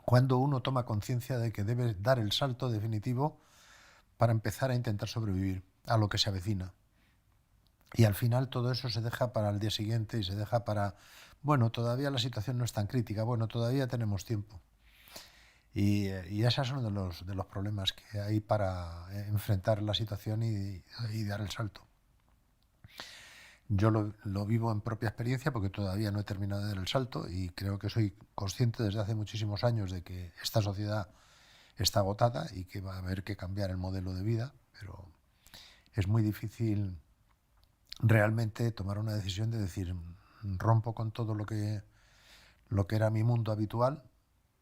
cuando uno toma conciencia de que debe dar el salto definitivo para empezar a intentar sobrevivir a lo que se avecina. Y al final todo eso se deja para el día siguiente y se deja para, bueno, todavía la situación no es tan crítica, bueno, todavía tenemos tiempo. Y esos son de los problemas que hay para enfrentar la situación y dar el salto. Yo lo vivo en propia experiencia porque todavía no he terminado de dar el salto y creo que soy consciente desde hace muchísimos años de que esta sociedad está agotada y que va a haber que cambiar el modelo de vida, pero es muy difícil realmente tomar una decisión de decir rompo con todo lo que era mi mundo habitual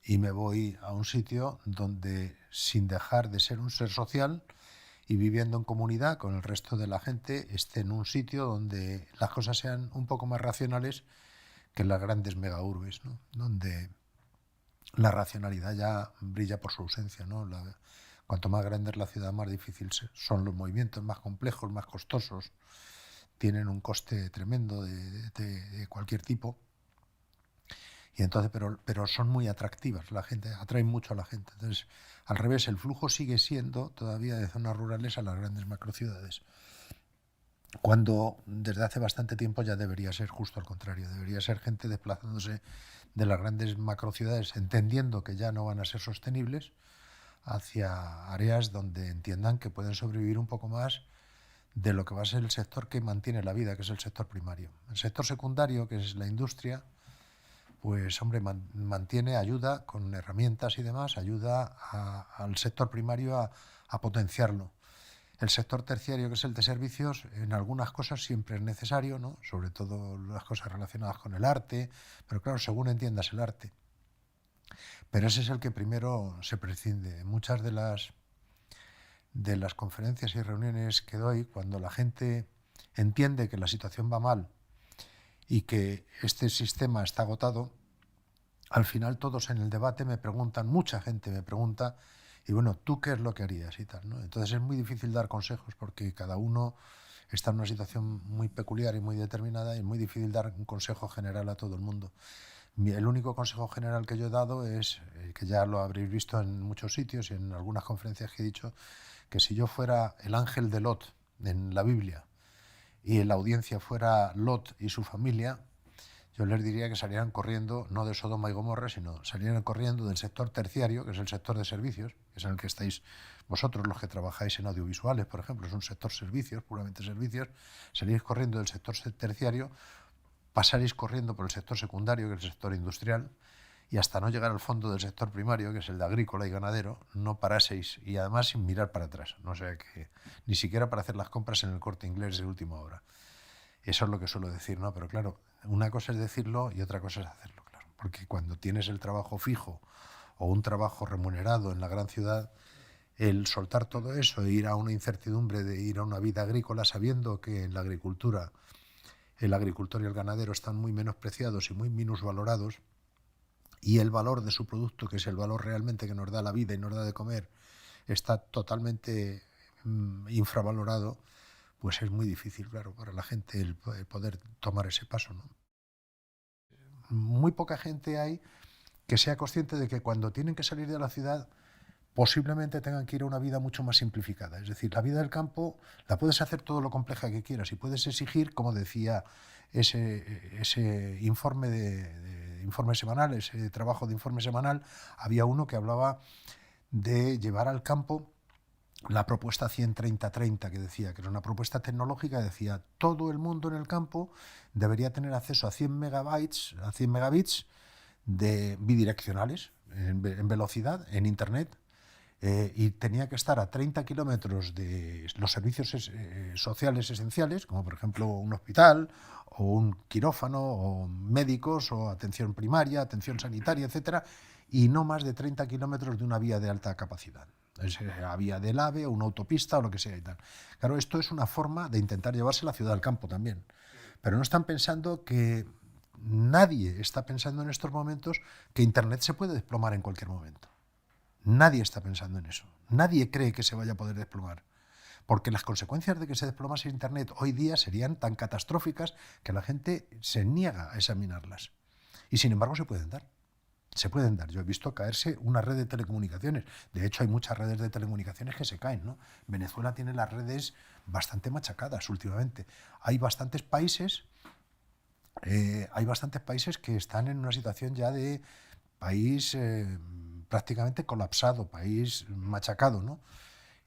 y me voy a un sitio donde, sin dejar de ser un ser social y viviendo en comunidad con el resto de la gente, esté en un sitio donde las cosas sean un poco más racionales que en las grandes megaurbes, ¿no? Donde la racionalidad ya brilla por su ausencia, ¿no? Cuanto más grande es la ciudad, más difícil son los movimientos, más complejos, más costosos, tienen un coste tremendo de cualquier tipo. Y entonces, pero son muy atractivas, la gente, atraen mucho a la gente. Entonces, al revés, el flujo sigue siendo todavía de zonas rurales a las grandes macrociudades, cuando desde hace bastante tiempo ya debería ser justo al contrario, debería ser gente desplazándose de las grandes macrociudades, entendiendo que ya no van a ser sostenibles, hacia áreas donde entiendan que pueden sobrevivir un poco más de lo que va a ser el sector que mantiene la vida, que es el sector primario. El sector secundario, que es la industria, pues hombre, mantiene, ayuda con herramientas y demás, ayuda al sector primario a potenciarlo. El sector terciario, que es el de servicios, en algunas cosas siempre es necesario, ¿no? Sobre todo las cosas relacionadas con el arte, pero claro, según entiendas el arte. Pero ese es el que primero se prescinde. Muchas de las conferencias y reuniones que doy, cuando la gente entiende que la situación va mal y que este sistema está agotado, al final todos en el debate me preguntan, mucha gente me pregunta, y bueno, ¿tú qué es lo que harías y tal, ¿no? Entonces es muy difícil dar consejos porque cada uno está en una situación muy peculiar y muy determinada y es muy difícil dar un consejo general a todo el mundo. El único consejo general que yo he dado es, que ya lo habréis visto en muchos sitios y en algunas conferencias que he dicho, que si yo fuera el ángel de Lot en la Biblia y en la audiencia fuera Lot y su familia, yo les diría que salieran corriendo, no de Sodoma y Gomorra, sino salieran corriendo del sector terciario, que es el sector de servicios, que es en el que estáis vosotros los que trabajáis en audiovisuales, por ejemplo, es un sector servicios, puramente servicios, salís corriendo del sector terciario, pasaréis corriendo por el sector secundario, que es el sector industrial, y hasta no llegar al fondo del sector primario, que es el de agrícola y ganadero, no paraseis, y además sin mirar para atrás, no sé, que ni siquiera para hacer las compras en el Corte Inglés de última hora. Eso es lo que suelo decir, ¿no? Pero claro, una cosa es decirlo y otra cosa es hacerlo, claro. Porque cuando tienes el trabajo fijo o un trabajo remunerado en la gran ciudad, el soltar todo eso e ir a una incertidumbre de ir a una vida agrícola sabiendo que en la agricultura el agricultor y el ganadero están muy menospreciados y muy minusvalorados y el valor de su producto, que es el valor realmente que nos da la vida y nos da de comer, está totalmente infravalorado, pues es muy difícil, claro, para la gente el poder tomar ese paso, ¿no? Muy poca gente hay que sea consciente de que cuando tienen que salir de la ciudad posiblemente tengan que ir a una vida mucho más simplificada. Es decir, la vida del campo la puedes hacer todo lo compleja que quieras y puedes exigir, como decía ese informe de informe semanal, ese trabajo de informe semanal, había uno que hablaba de llevar al campo la propuesta 100-30-30, que decía, que era una propuesta tecnológica, decía, todo el mundo en el campo debería tener acceso a 100 megabytes, a 100 megabits de bidireccionales en velocidad, en internet, y tenía que estar a 30 kilómetros de los servicios sociales esenciales, como por ejemplo un hospital o un quirófano o médicos o atención primaria, atención sanitaria, etcétera, y no más de 30 kilómetros de una vía de alta capacidad. La vía del AVE o una autopista o lo que sea y tal. Claro, esto es una forma de intentar llevarse la ciudad al campo también. Pero no están pensando que nadie está pensando en estos momentos que Internet se puede desplomar en cualquier momento. Nadie está pensando en eso. Nadie cree que se vaya a poder desplomar. Porque las consecuencias de que se desplomase Internet hoy día serían tan catastróficas que la gente se niega a examinarlas. Y sin embargo se pueden dar. Se pueden dar. Yo he visto caerse una red de telecomunicaciones. De hecho, hay muchas redes de telecomunicaciones que se caen, ¿no? Venezuela tiene las redes bastante machacadas últimamente. Hay bastantes países, que están en una situación ya de país prácticamente colapsado, país machacado, ¿no?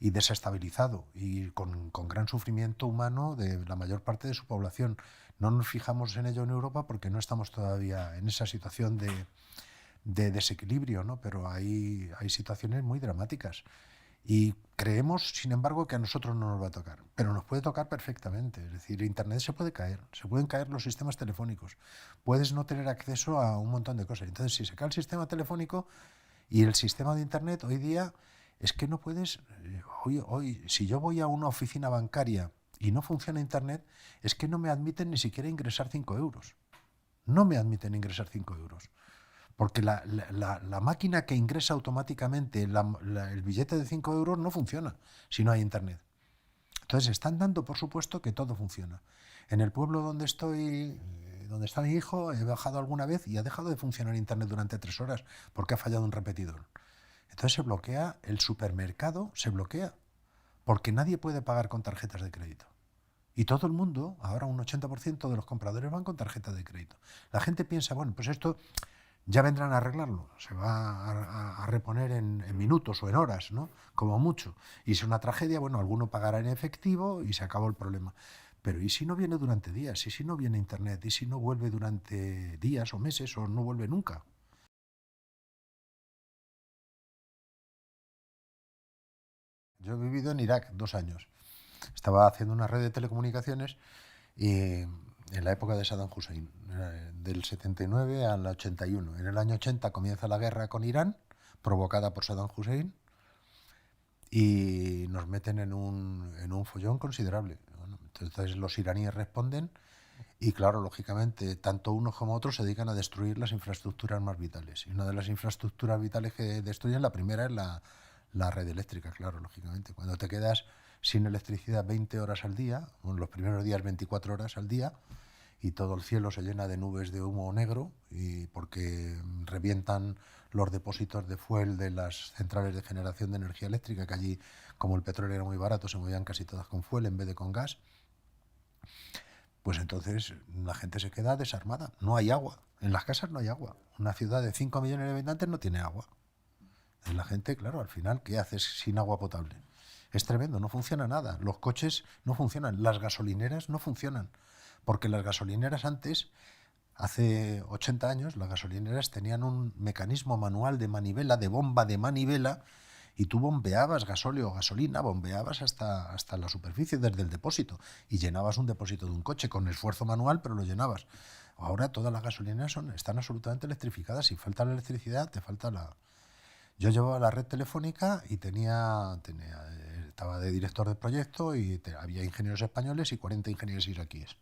Y desestabilizado y con gran sufrimiento humano de la mayor parte de su población. No nos fijamos en ello en Europa porque no estamos todavía en esa situación de desequilibrio, ¿no? Pero hay situaciones muy dramáticas. Y creemos, sin embargo, que a nosotros no nos va a tocar, pero nos puede tocar perfectamente. Es decir, Internet se puede caer, se pueden caer los sistemas telefónicos, puedes no tener acceso a un montón de cosas. Entonces, si se cae el sistema telefónico y el sistema de Internet, hoy día es que no puedes... Hoy, si yo voy a una oficina bancaria y no funciona Internet, es que no me admiten ni siquiera ingresar 5 euros. No me admiten ingresar 5 euros. Porque la máquina que ingresa automáticamente el billete de 5 euros no funciona si no hay Internet. Entonces están dando por supuesto que todo funciona. En el pueblo donde estoy, donde está mi hijo, he bajado alguna vez y ha dejado de funcionar Internet durante 3 horas porque ha fallado un repetidor. Entonces se bloquea, el supermercado se bloquea porque nadie puede pagar con tarjetas de crédito. Y todo el mundo, ahora un 80% de los compradores van con tarjetas de crédito. La gente piensa, bueno, pues esto ya vendrán a arreglarlo, se va a reponer en minutos o en horas, ¿no? Como mucho. Y si es una tragedia, bueno, alguno pagará en efectivo y se acabó el problema. Pero ¿y si no viene durante días? ¿Y si no viene Internet? ¿Y si no vuelve durante días o meses o no vuelve nunca? Yo he vivido en Irak 2 años. Estaba haciendo una red de telecomunicaciones y en la época de Saddam Hussein, del 79 al 81. En el año 80 comienza la guerra con Irán, provocada por Saddam Hussein, y nos meten en un follón considerable. Bueno, entonces los iraníes responden y claro, lógicamente, tanto unos como otros se dedican a destruir las infraestructuras más vitales. Y una de las infraestructuras vitales que destruyen, la primera es la red eléctrica, claro, lógicamente. Cuando te quedas sin electricidad 20 horas al día, bueno, los primeros días 24 horas al día, y todo el cielo se llena de nubes de humo negro, y porque revientan los depósitos de fuel de las centrales de generación de energía eléctrica, que allí, como el petróleo era muy barato, se movían casi todas con fuel en vez de con gas, pues entonces la gente se queda desarmada. No hay agua. En las casas no hay agua. Una ciudad de 5 millones de habitantes no tiene agua. Y la gente, claro, al final, ¿qué haces sin agua potable? Es tremendo, no funciona nada. Los coches no funcionan, las gasolineras no funcionan. Porque las gasolineras antes, hace 80 años, las gasolineras tenían un mecanismo manual de manivela, de bomba de manivela, y tú bombeabas gasóleo o gasolina, bombeabas hasta la superficie desde el depósito y llenabas un depósito de un coche con esfuerzo manual, pero lo llenabas. Ahora todas las gasolineras están absolutamente electrificadas. Si falta la electricidad, te falta la... Yo llevaba la red telefónica y estaba de director de proyecto y había ingenieros españoles y 40 ingenieros iraquíes.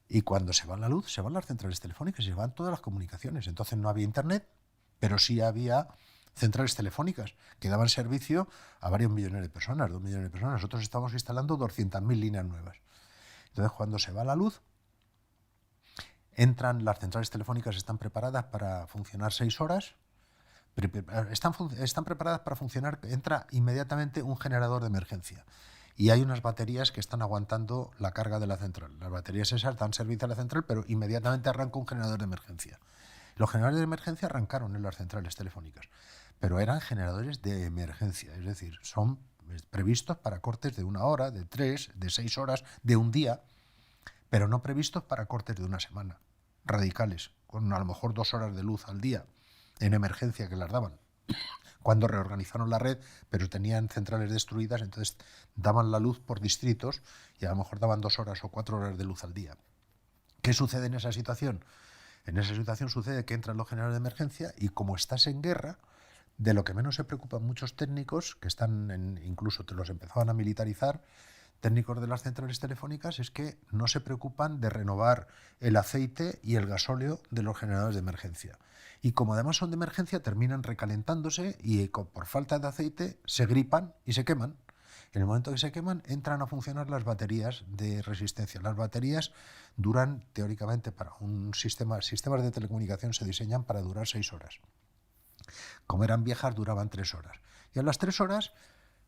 Y cuando se va la luz, se van las centrales telefónicas y se van todas las comunicaciones. Entonces no había internet, pero sí había centrales telefónicas que daban servicio a varios millones de personas, 2 millones de personas. Nosotros estamos instalando 200.000 líneas nuevas. Entonces, cuando se va la luz, las centrales telefónicas están preparadas para funcionar 6 horas. Están preparadas para funcionar, entra inmediatamente un generador de emergencia. Y hay unas baterías que están aguantando la carga de la central. Las baterías esas dan servicio a la central, pero inmediatamente arranca un generador de emergencia. Los generadores de emergencia arrancaron en las centrales telefónicas, pero eran generadores de emergencia, es decir, son previstos para cortes de 1 hora, de 3, de 6 horas, de un día, pero no previstos para cortes de una semana, radicales, con a lo mejor 2 horas de luz al día, en emergencia que las daban. Cuando reorganizaron la red, pero tenían centrales destruidas, entonces daban la luz por distritos y a lo mejor daban 2 horas o 4 horas de luz al día. ¿Qué sucede en esa situación? En esa situación sucede que entran los generadores de emergencia y como estás en guerra, de lo que menos se preocupan muchos técnicos, que incluso te los empezaban a militarizar, técnicos de las centrales telefónicas, es que no se preocupan de renovar el aceite y el gasóleo de los generadores de emergencia. Y como además son de emergencia, terminan recalentándose y por falta de aceite se gripan y se queman. En el momento que se queman, entran a funcionar las baterías de resistencia. Las baterías duran, teóricamente, para un sistemas de telecomunicación se diseñan para durar 6 horas. Como eran viejas, duraban 3 horas. Y a las 3 horas,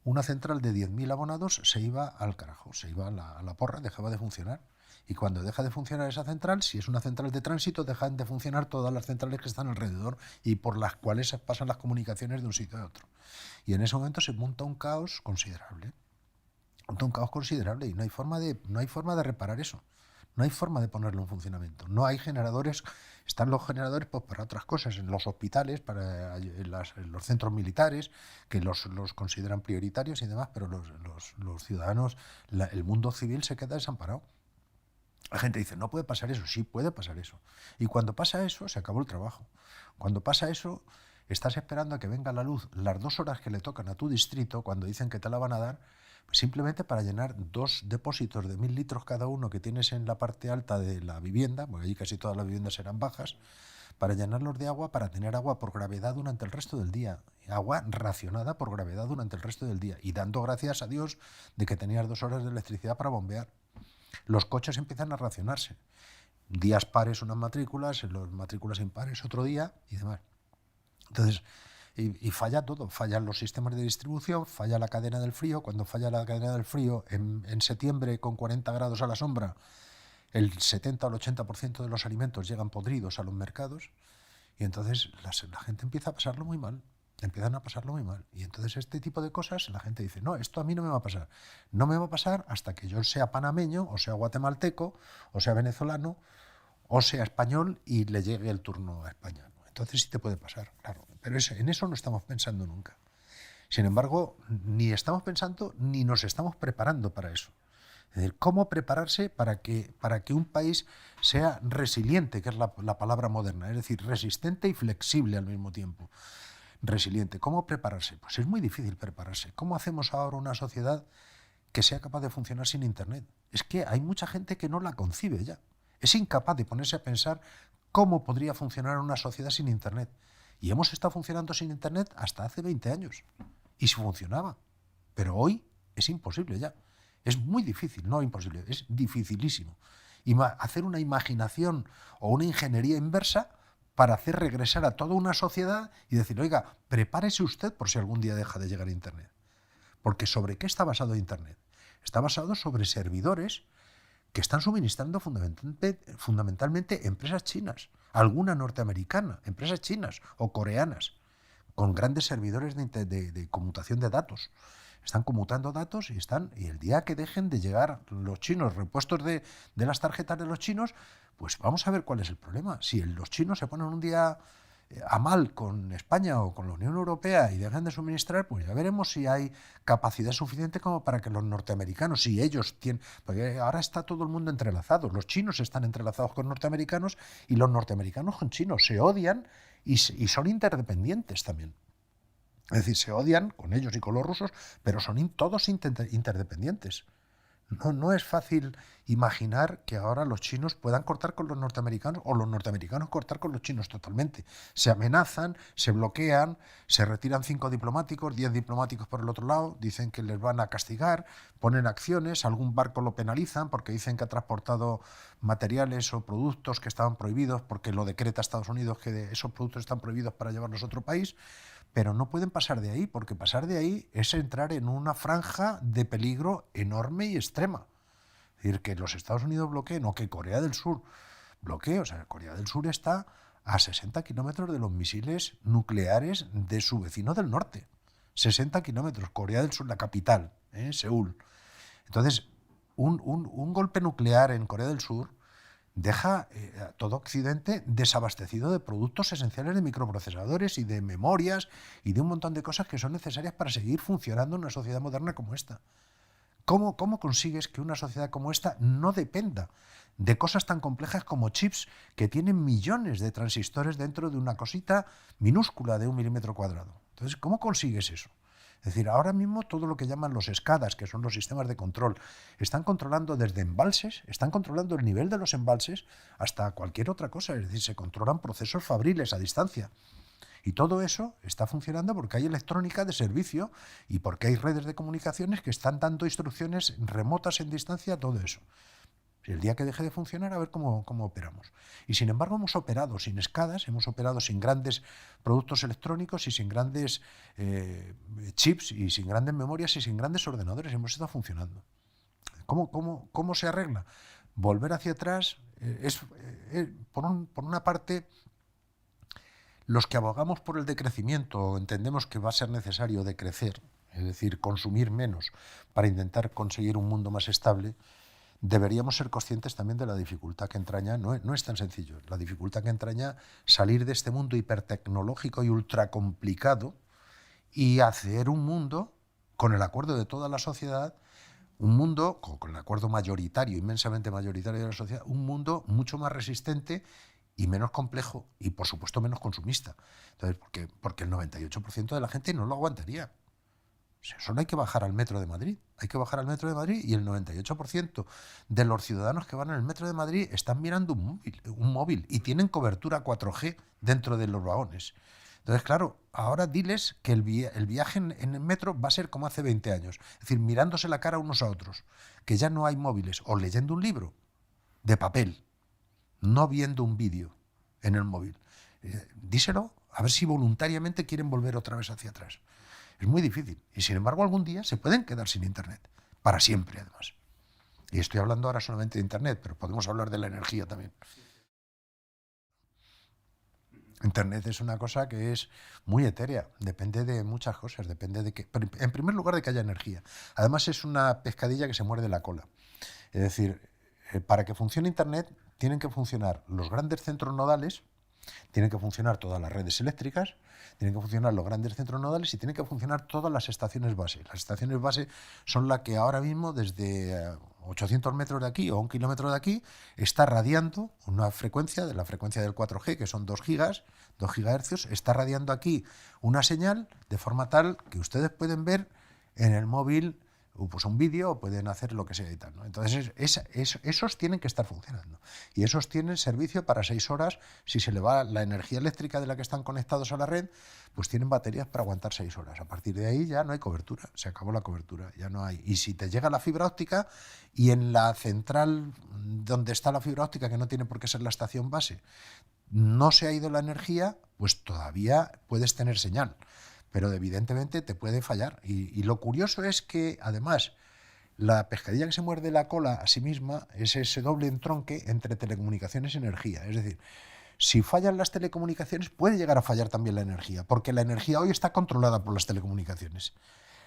una central de 10.000 abonados se iba al carajo, se iba a la porra, dejaba de funcionar. Y cuando deja de funcionar esa central, si es una central de tránsito, dejan de funcionar todas las centrales que están alrededor y por las cuales pasan las comunicaciones de un sitio a otro. Y en ese momento se monta un caos considerable. Monta un caos considerable y no hay forma de reparar eso. No hay forma de ponerlo en funcionamiento. No hay generadores. Están los generadores pues, para otras cosas, en los hospitales, en los centros militares, que los consideran prioritarios y demás, pero los ciudadanos, el mundo civil se queda desamparado. La gente dice, no puede pasar eso. Sí, puede pasar eso. Y cuando pasa eso, se acabó el trabajo. Cuando pasa eso, estás esperando a que venga la luz las 2 horas que le tocan a tu distrito, cuando dicen que te la van a dar, pues simplemente para llenar 2 depósitos de 1.000 litros cada uno que tienes en la parte alta de la vivienda, porque allí casi todas las viviendas eran bajas, para llenarlos de agua, para tener agua por gravedad durante el resto del día. Agua racionada por gravedad durante el resto del día. Y dando gracias a Dios de que tenías 2 horas de electricidad para bombear. Los coches empiezan a racionarse. Días pares unas matrículas, los matrículas impares otro día y demás. Entonces, y falla todo. Fallan los sistemas de distribución, falla la cadena del frío. Cuando falla la cadena del frío, en septiembre con 40 grados a la sombra, el 70 o el 80% de los alimentos llegan podridos a los mercados y entonces la gente empieza a pasarlo muy mal. Empiezan a pasarlo muy mal. Y entonces este tipo de cosas, la gente dice, no, esto a mí no me va a pasar. No me va a pasar hasta que yo sea panameño, o sea guatemalteco, o sea venezolano, o sea español y le llegue el turno a España. Entonces sí te puede pasar, claro. Pero en eso no estamos pensando nunca. Sin embargo, ni estamos pensando ni nos estamos preparando para eso. Es decir, cómo prepararse para que un país sea resiliente, que es la palabra moderna, es decir, resistente y flexible al mismo tiempo. Resiliente. ¿Cómo prepararse? Pues es muy difícil prepararse. ¿Cómo hacemos ahora una sociedad que sea capaz de funcionar sin Internet? Es que hay mucha gente que no la concibe ya. Es incapaz de ponerse a pensar cómo podría funcionar una sociedad sin Internet. Y hemos estado funcionando sin Internet hasta hace 20 años. Y si funcionaba. Pero hoy es imposible ya. Es muy difícil, no imposible, es dificilísimo. Hacer una imaginación o una ingeniería inversa para hacer regresar a toda una sociedad y decir, oiga, prepárese usted por si algún día deja de llegar a Internet. Porque ¿sobre qué está basado Internet? Está basado sobre servidores que están suministrando fundamentalmente empresas chinas, alguna norteamericana, empresas chinas o coreanas, con grandes servidores de conmutación de datos. Están conmutando datos y el día que dejen de llegar los chinos, repuestos de las tarjetas de los chinos, pues vamos a ver cuál es el problema. Si los chinos se ponen un día a mal con España o con la Unión Europea y dejan de suministrar, pues ya veremos si hay capacidad suficiente como para que los norteamericanos, si ellos tienen, porque ahora está todo el mundo entrelazado, los chinos están entrelazados con norteamericanos y los norteamericanos con chinos, se odian y son interdependientes también. Es decir, se odian con ellos y con los rusos, pero son todos interdependientes. No es fácil imaginar que ahora los chinos puedan cortar con los norteamericanos o los norteamericanos cortar con los chinos totalmente. Se amenazan, se bloquean, se retiran 5 diplomáticos, 10 diplomáticos por el otro lado, dicen que les van a castigar, ponen acciones, algún barco lo penalizan porque dicen que ha transportado materiales o productos que estaban prohibidos porque lo decreta Estados Unidos que esos productos están prohibidos para llevarlos a otro país. Pero no pueden pasar de ahí, porque pasar de ahí es entrar en una franja de peligro enorme y extrema. Es decir, que los Estados Unidos bloqueen o que Corea del Sur bloquee. O sea, Corea del Sur está a 60 kilómetros de los misiles nucleares de su vecino del norte. 60 kilómetros, Corea del Sur, la capital, Seúl. Entonces, un golpe nuclear en Corea del Sur deja a todo Occidente desabastecido de productos esenciales de microprocesadores y de memorias y de un montón de cosas que son necesarias para seguir funcionando en una sociedad moderna como esta. ¿Cómo consigues que una sociedad como esta no dependa de cosas tan complejas como chips que tienen millones de transistores dentro de una cosita minúscula de 1 milímetro cuadrado? Entonces, ¿cómo consigues eso? Es decir, ahora mismo todo lo que llaman los SCADAs, que son los sistemas de control, están controlando desde embalses, están controlando el nivel de los embalses hasta cualquier otra cosa. Es decir, se controlan procesos fabriles a distancia. Y todo eso está funcionando porque hay electrónica de servicio y porque hay redes de comunicaciones que están dando instrucciones remotas en distancia, todo eso. El día que deje de funcionar, a ver cómo operamos. Y sin embargo hemos operado sin escadas, hemos operado sin grandes productos electrónicos y sin grandes chips y sin grandes memorias y sin grandes ordenadores. Hemos estado funcionando. ¿Cómo se arregla? Volver hacia atrás por una parte, los que abogamos por el decrecimiento entendemos que va a ser necesario decrecer, es decir, consumir menos para intentar conseguir un mundo más estable. Deberíamos ser conscientes también de la dificultad que entraña, no es tan sencillo, la dificultad que entraña salir de este mundo hipertecnológico y ultracomplicado y hacer un mundo, con el acuerdo de toda la sociedad, un mundo, con el acuerdo mayoritario, inmensamente mayoritario de la sociedad, un mundo mucho más resistente y menos complejo y, por supuesto, menos consumista. Entonces, porque el 98% de la gente no lo aguantaría. Solo hay que bajar al metro de Madrid. Hay que bajar al metro de Madrid y el 98% de los ciudadanos que van en el metro de Madrid están mirando un móvil y tienen cobertura 4G dentro de los vagones. Entonces, claro, ahora diles que el viaje en el metro va a ser como hace 20 años. Es decir, mirándose la cara unos a otros, que ya no hay móviles, o leyendo un libro de papel, no viendo un vídeo en el móvil. Díselo, a ver si voluntariamente quieren volver otra vez hacia atrás. Es muy difícil. Y sin embargo, algún día se pueden quedar sin Internet. Para siempre, además. Y estoy hablando ahora solamente de Internet, pero podemos hablar de la energía también. Internet es una cosa que es muy etérea, depende de muchas cosas, depende de que, en primer lugar, de que haya energía. Además, es una pescadilla que se muerde la cola. Es decir, para que funcione Internet tienen que funcionar los grandes centros nodales, tienen que funcionar todas las redes eléctricas, tienen que funcionar los grandes centros nodales y tienen que funcionar todas las estaciones base. Las estaciones base son las que ahora mismo, desde 800 metros de aquí o 1 kilómetro de aquí, está radiando una frecuencia, de la frecuencia del 4G, que son 2 gigahercios, está radiando aquí una señal de forma tal que ustedes pueden ver en el móvil pues un vídeo o pueden hacer lo que sea y tal, ¿no? Entonces esos tienen que estar funcionando y esos tienen servicio para 6 horas. Si se le va la energía eléctrica de la que están conectados a la red, pues tienen baterías para aguantar 6 horas. A partir de ahí ya no hay cobertura, se acabó la cobertura, ya no hay. Y si te llega la fibra óptica y en la central donde está la fibra óptica, que no tiene por qué ser la estación base, no se ha ido la energía, pues todavía puedes tener señal. Pero evidentemente te puede fallar. Y lo curioso es que, además, la pescadilla que se muerde la cola a sí misma es ese doble entronque entre telecomunicaciones y energía. Es decir, si fallan las telecomunicaciones, puede llegar a fallar también la energía, porque la energía hoy está controlada por las telecomunicaciones.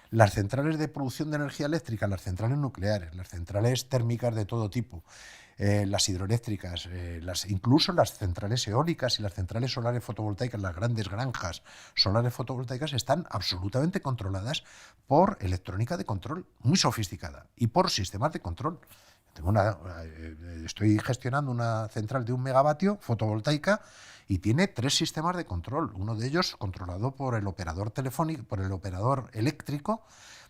Las centrales de producción de energía eléctrica, las centrales nucleares, las centrales térmicas de todo tipo, las hidroeléctricas, incluso las centrales eólicas y las centrales solares fotovoltaicas, las grandes granjas solares fotovoltaicas están absolutamente controladas por electrónica de control muy sofisticada y por sistemas de control. Estoy gestionando una central de 1 megavatio fotovoltaica y tiene 3 sistemas de control, uno de ellos controlado por el operador telefónico, por el operador eléctrico,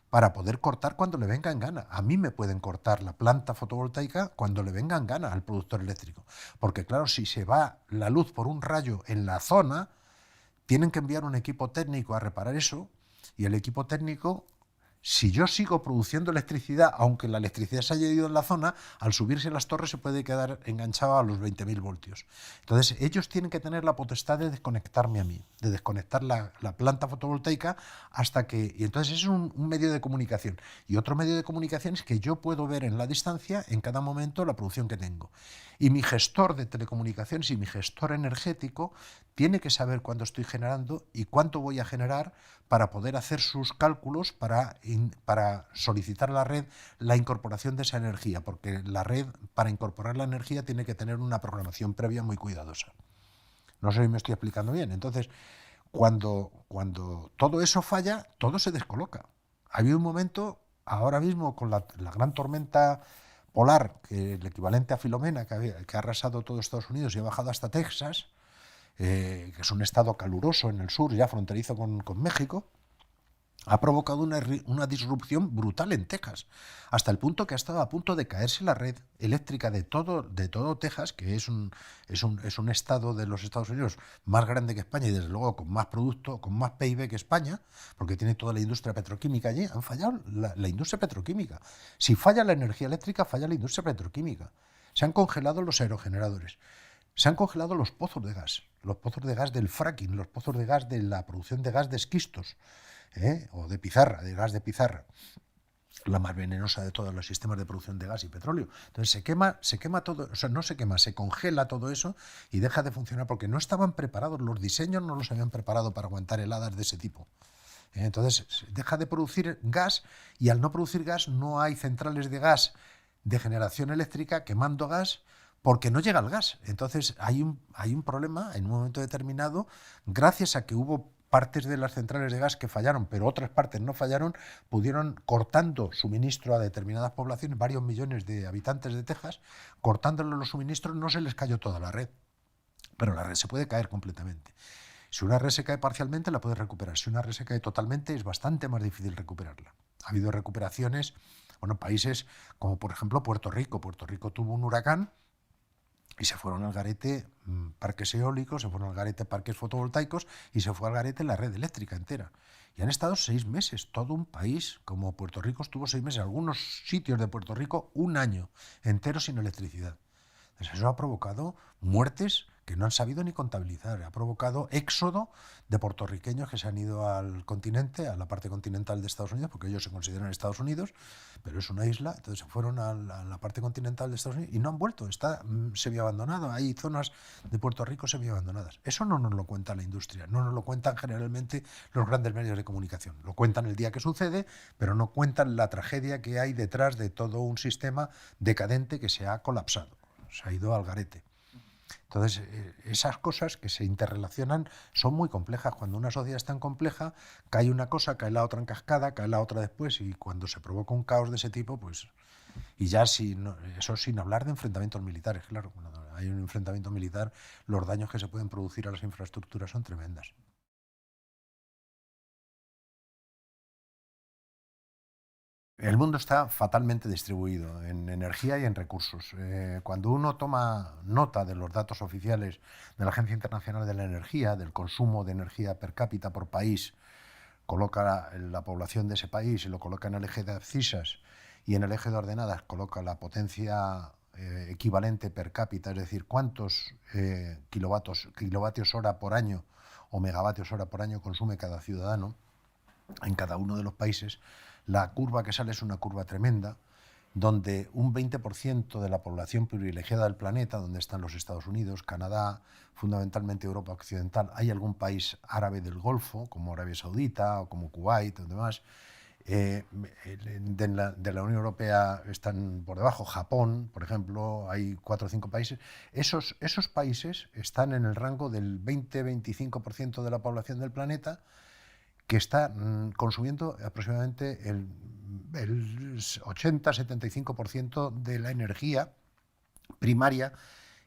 para poder cortar cuando le venga en gana. A mí me pueden cortar la planta fotovoltaica cuando le venga en gana al productor eléctrico. Porque claro, si se va la luz por un rayo en la zona, tienen que enviar un equipo técnico a reparar eso y el equipo técnico, si yo sigo produciendo electricidad, aunque la electricidad se haya ido en la zona, al subirse las torres se puede quedar enganchado a los 20.000 voltios. Entonces ellos tienen que tener la potestad de desconectarme a mí, de desconectar la planta fotovoltaica hasta que... Y entonces es un medio de comunicación. Y otro medio de comunicación es que yo puedo ver en la distancia, en cada momento, la producción que tengo. Y mi gestor de telecomunicaciones y mi gestor energético tiene que saber cuándo estoy generando y cuánto voy a generar para poder hacer sus cálculos para solicitar a la red la incorporación de esa energía, porque la red, para incorporar la energía, tiene que tener una programación previa muy cuidadosa. No sé si me estoy explicando bien. Entonces, cuando todo eso falla, todo se descoloca. Ha habido un momento, ahora mismo, con la gran tormenta polar, que el equivalente a Filomena, que ha arrasado todo Estados Unidos y ha bajado hasta Texas, que es un estado caluroso en el sur, ya fronterizo con México, ha provocado una disrupción brutal en Texas, hasta el punto que ha estado a punto de caerse la red eléctrica de todo Texas, que es un estado de los Estados Unidos más grande que España y desde luego con más producto, con más PIB que España, porque tiene toda la industria petroquímica allí. Han fallado la industria petroquímica. Si falla la energía eléctrica, falla la industria petroquímica. Se han congelado los aerogeneradores. Se han congelado los pozos de gas del fracking, los pozos de gas de la producción de gas de esquistos, o de pizarra, de gas de pizarra, la más venenosa de todos los sistemas de producción de gas y petróleo. Entonces se quema todo, o sea, no se quema, se congela todo eso y deja de funcionar porque no estaban preparados, los diseños no los habían preparado para aguantar heladas de ese tipo. Entonces deja de producir gas y al no producir gas no hay centrales de gas de generación eléctrica quemando gas porque no llega el gas. Entonces hay un problema en un momento determinado, gracias a que hubo partes de las centrales de gas que fallaron, pero otras partes no fallaron, pudieron, cortando suministro a determinadas poblaciones, varios millones de habitantes de Texas, cortándole los suministros, no se les cayó toda la red, pero la red se puede caer completamente. Si una red se cae parcialmente, la puedes recuperar. Si una red se cae totalmente, es bastante más difícil recuperarla. Ha habido recuperaciones, países como por ejemplo Puerto Rico. Puerto Rico tuvo un huracán y se fueron al garete parques eólicos, se fueron al garete parques fotovoltaicos y se fue al garete la red eléctrica entera. Y han estado 6 meses, todo un país como Puerto Rico estuvo 6 meses, algunos sitios de Puerto Rico un año entero sin electricidad. Entonces eso ha provocado muertes que no han sabido ni contabilizar, ha provocado éxodo de puertorriqueños que se han ido al continente, a la parte continental de Estados Unidos, porque ellos se consideran Estados Unidos, pero es una isla, entonces se fueron a la parte continental de Estados Unidos y no han vuelto, está semiabandonado, hay zonas de Puerto Rico semiabandonadas. Eso no nos lo cuenta la industria, no nos lo cuentan generalmente los grandes medios de comunicación, lo cuentan el día que sucede, pero no cuentan la tragedia que hay detrás de todo un sistema decadente que se ha colapsado, se ha ido al garete. Entonces, esas cosas que se interrelacionan son muy complejas. Cuando una sociedad es tan compleja, cae una cosa, cae la otra en cascada, cae la otra después, y cuando se provoca un caos de ese tipo, pues... Y ya eso sin hablar de enfrentamientos militares, claro. Cuando hay un enfrentamiento militar, los daños que se pueden producir a las infraestructuras son tremendas. El mundo está fatalmente distribuido en energía y en recursos. Cuando uno toma nota de los datos oficiales de la Agencia Internacional de la Energía, del consumo de energía per cápita por país, coloca la población de ese país y lo coloca en el eje de abscisas y en el eje de ordenadas coloca la potencia equivalente per cápita, es decir, cuántos kilovatios hora por año o megavatios hora por año consume cada ciudadano en cada uno de los países. La curva que sale es una curva tremenda, donde un 20% de la población privilegiada del planeta, donde están los Estados Unidos, Canadá, fundamentalmente Europa Occidental, hay algún país árabe del Golfo, como Arabia Saudita o como Kuwait o demás, de la Unión Europea están por debajo, Japón, por ejemplo, hay 4 o 5 países. Esos países están en el rango del 20-25% de la población del planeta, que está consumiendo aproximadamente el 80-75% de la energía primaria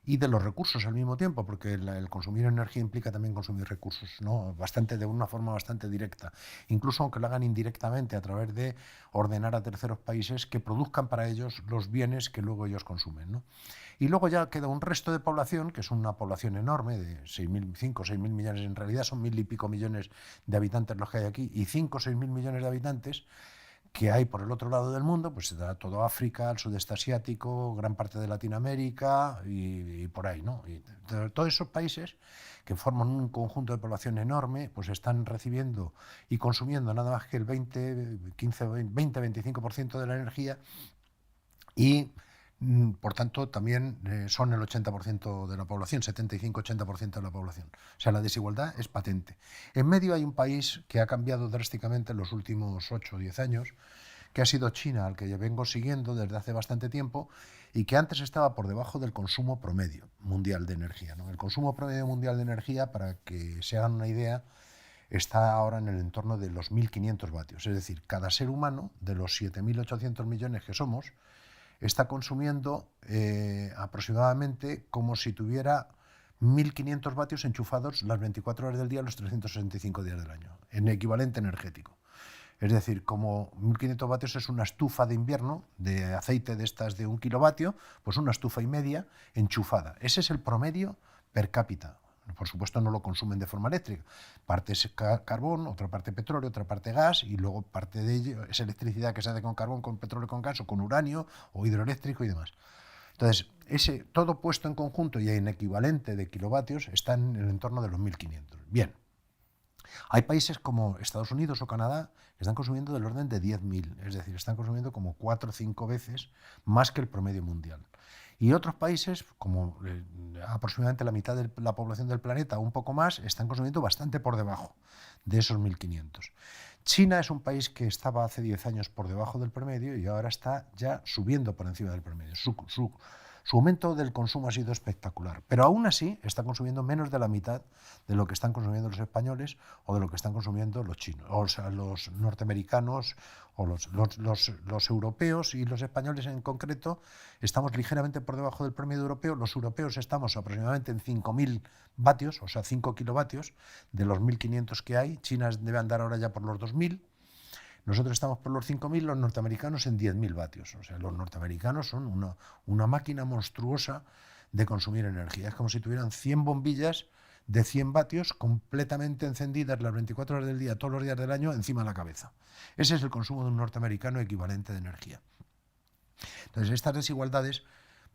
y de los recursos al mismo tiempo, porque el consumir energía implica también consumir recursos, ¿no? De una forma bastante directa, incluso aunque lo hagan indirectamente a través de ordenar a terceros países que produzcan para ellos los bienes que luego ellos consumen, ¿no? Y luego ya queda un resto de población, que es una población enorme, de 5 o 6.000 millones, en realidad son 1.000 y pico millones de habitantes los que hay aquí, y 5 o 6.000 millones de habitantes que hay por el otro lado del mundo, pues se da todo África, el sudeste asiático, gran parte de Latinoamérica y por ahí, ¿no? Y todos esos países que forman un conjunto de población enorme, pues están recibiendo y consumiendo nada más que el 20-25% de la energía y por tanto, también son el 80% de la población, 75-80% de la población. O sea, la desigualdad es patente. En medio hay un país que ha cambiado drásticamente en los últimos 8 o 10 años, que ha sido China, al que vengo siguiendo desde hace bastante tiempo, y que antes estaba por debajo del consumo promedio mundial de energía, ¿no? El consumo promedio mundial de energía, para que se hagan una idea, está ahora en el entorno de los 1.500 vatios. Es decir, cada ser humano, de los 7.800 millones que somos, está consumiendo aproximadamente como si tuviera 1.500 vatios enchufados las 24 horas del día, los 365 días del año, en equivalente energético. Es decir, como 1.500 vatios es una estufa de invierno de aceite de estas de 1 kilovatio, pues una estufa y media enchufada. Ese es el promedio per cápita. Por supuesto no lo consumen de forma eléctrica. Parte es carbón, otra parte petróleo, otra parte gas, y luego parte de ello es electricidad que se hace con carbón, con petróleo, con gas, o con uranio, o hidroeléctrico y demás. Entonces, todo puesto en conjunto y en equivalente de kilovatios está en el entorno de los 1.500. Bien. Hay países como Estados Unidos o Canadá que están consumiendo del orden de 10.000, es decir, están consumiendo como 4 o 5 veces más que el promedio mundial. Y otros países, como aproximadamente la mitad de la población del planeta, o un poco más, están consumiendo bastante por debajo de esos 1.500. China es un país que estaba hace 10 años por debajo del promedio y ahora está ya subiendo por encima del promedio. Su aumento del consumo ha sido espectacular, pero aún así está consumiendo menos de la mitad de lo que están consumiendo los españoles o de lo que están consumiendo los chinos, o sea, los norteamericanos o los europeos, y los españoles en concreto estamos ligeramente por debajo del promedio europeo. Los europeos estamos aproximadamente en 5.000 vatios, o sea, 5 kilovatios de los 1.500 que hay. China debe andar ahora ya por los 2.000. Nosotros estamos por los 5.000, los norteamericanos en 10.000 vatios. O sea, los norteamericanos son una máquina monstruosa de consumir energía. Es como si tuvieran 100 bombillas de 100 vatios completamente encendidas las 24 horas del día, todos los días del año, encima de la cabeza. Ese es el consumo de un norteamericano equivalente de energía. Entonces, estas desigualdades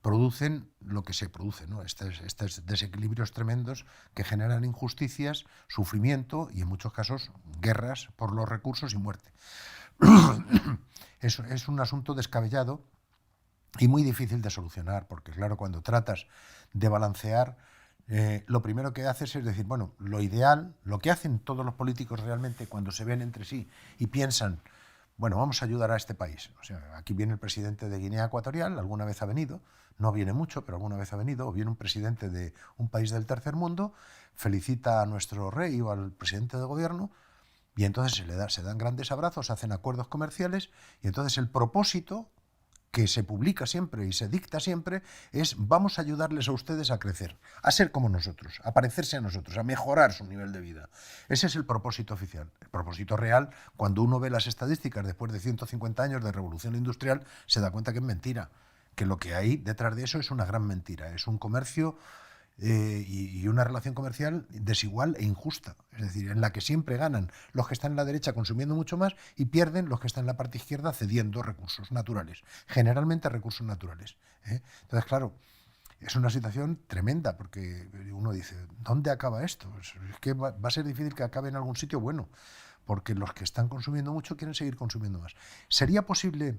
producen lo que se produce, ¿no? Estos desequilibrios tremendos que generan injusticias, sufrimiento y, en muchos casos, guerras por los recursos y muerte. Es un asunto descabellado y muy difícil de solucionar, porque, claro, cuando tratas de balancear, lo primero que haces es decir, bueno, lo ideal, lo que hacen todos los políticos realmente cuando se ven entre sí y piensan, bueno, vamos a ayudar a este país. O sea, aquí viene el presidente de Guinea Ecuatorial, alguna vez ha venido, no viene mucho, pero alguna vez ha venido, o viene un presidente de un país del tercer mundo, felicita a nuestro rey o al presidente de gobierno, y entonces se dan grandes abrazos, hacen acuerdos comerciales, y entonces el propósito que se publica siempre y se dicta siempre es: vamos a ayudarles a ustedes a crecer, a ser como nosotros, a parecerse a nosotros, a mejorar su nivel de vida. Ese es el propósito oficial. El propósito real, cuando uno ve las estadísticas después de 150 años de revolución industrial, se da cuenta que es mentira, que lo que hay detrás de eso es una gran mentira, es un comercio y una relación comercial desigual e injusta, es decir, en la que siempre ganan los que están en la derecha consumiendo mucho más y pierden los que están en la parte izquierda cediendo recursos naturales, generalmente recursos naturales. Entonces, claro, es una situación tremenda, porque uno dice, ¿dónde acaba esto? Es que va a ser difícil que acabe en algún sitio bueno, porque los que están consumiendo mucho quieren seguir consumiendo más. ¿Sería posible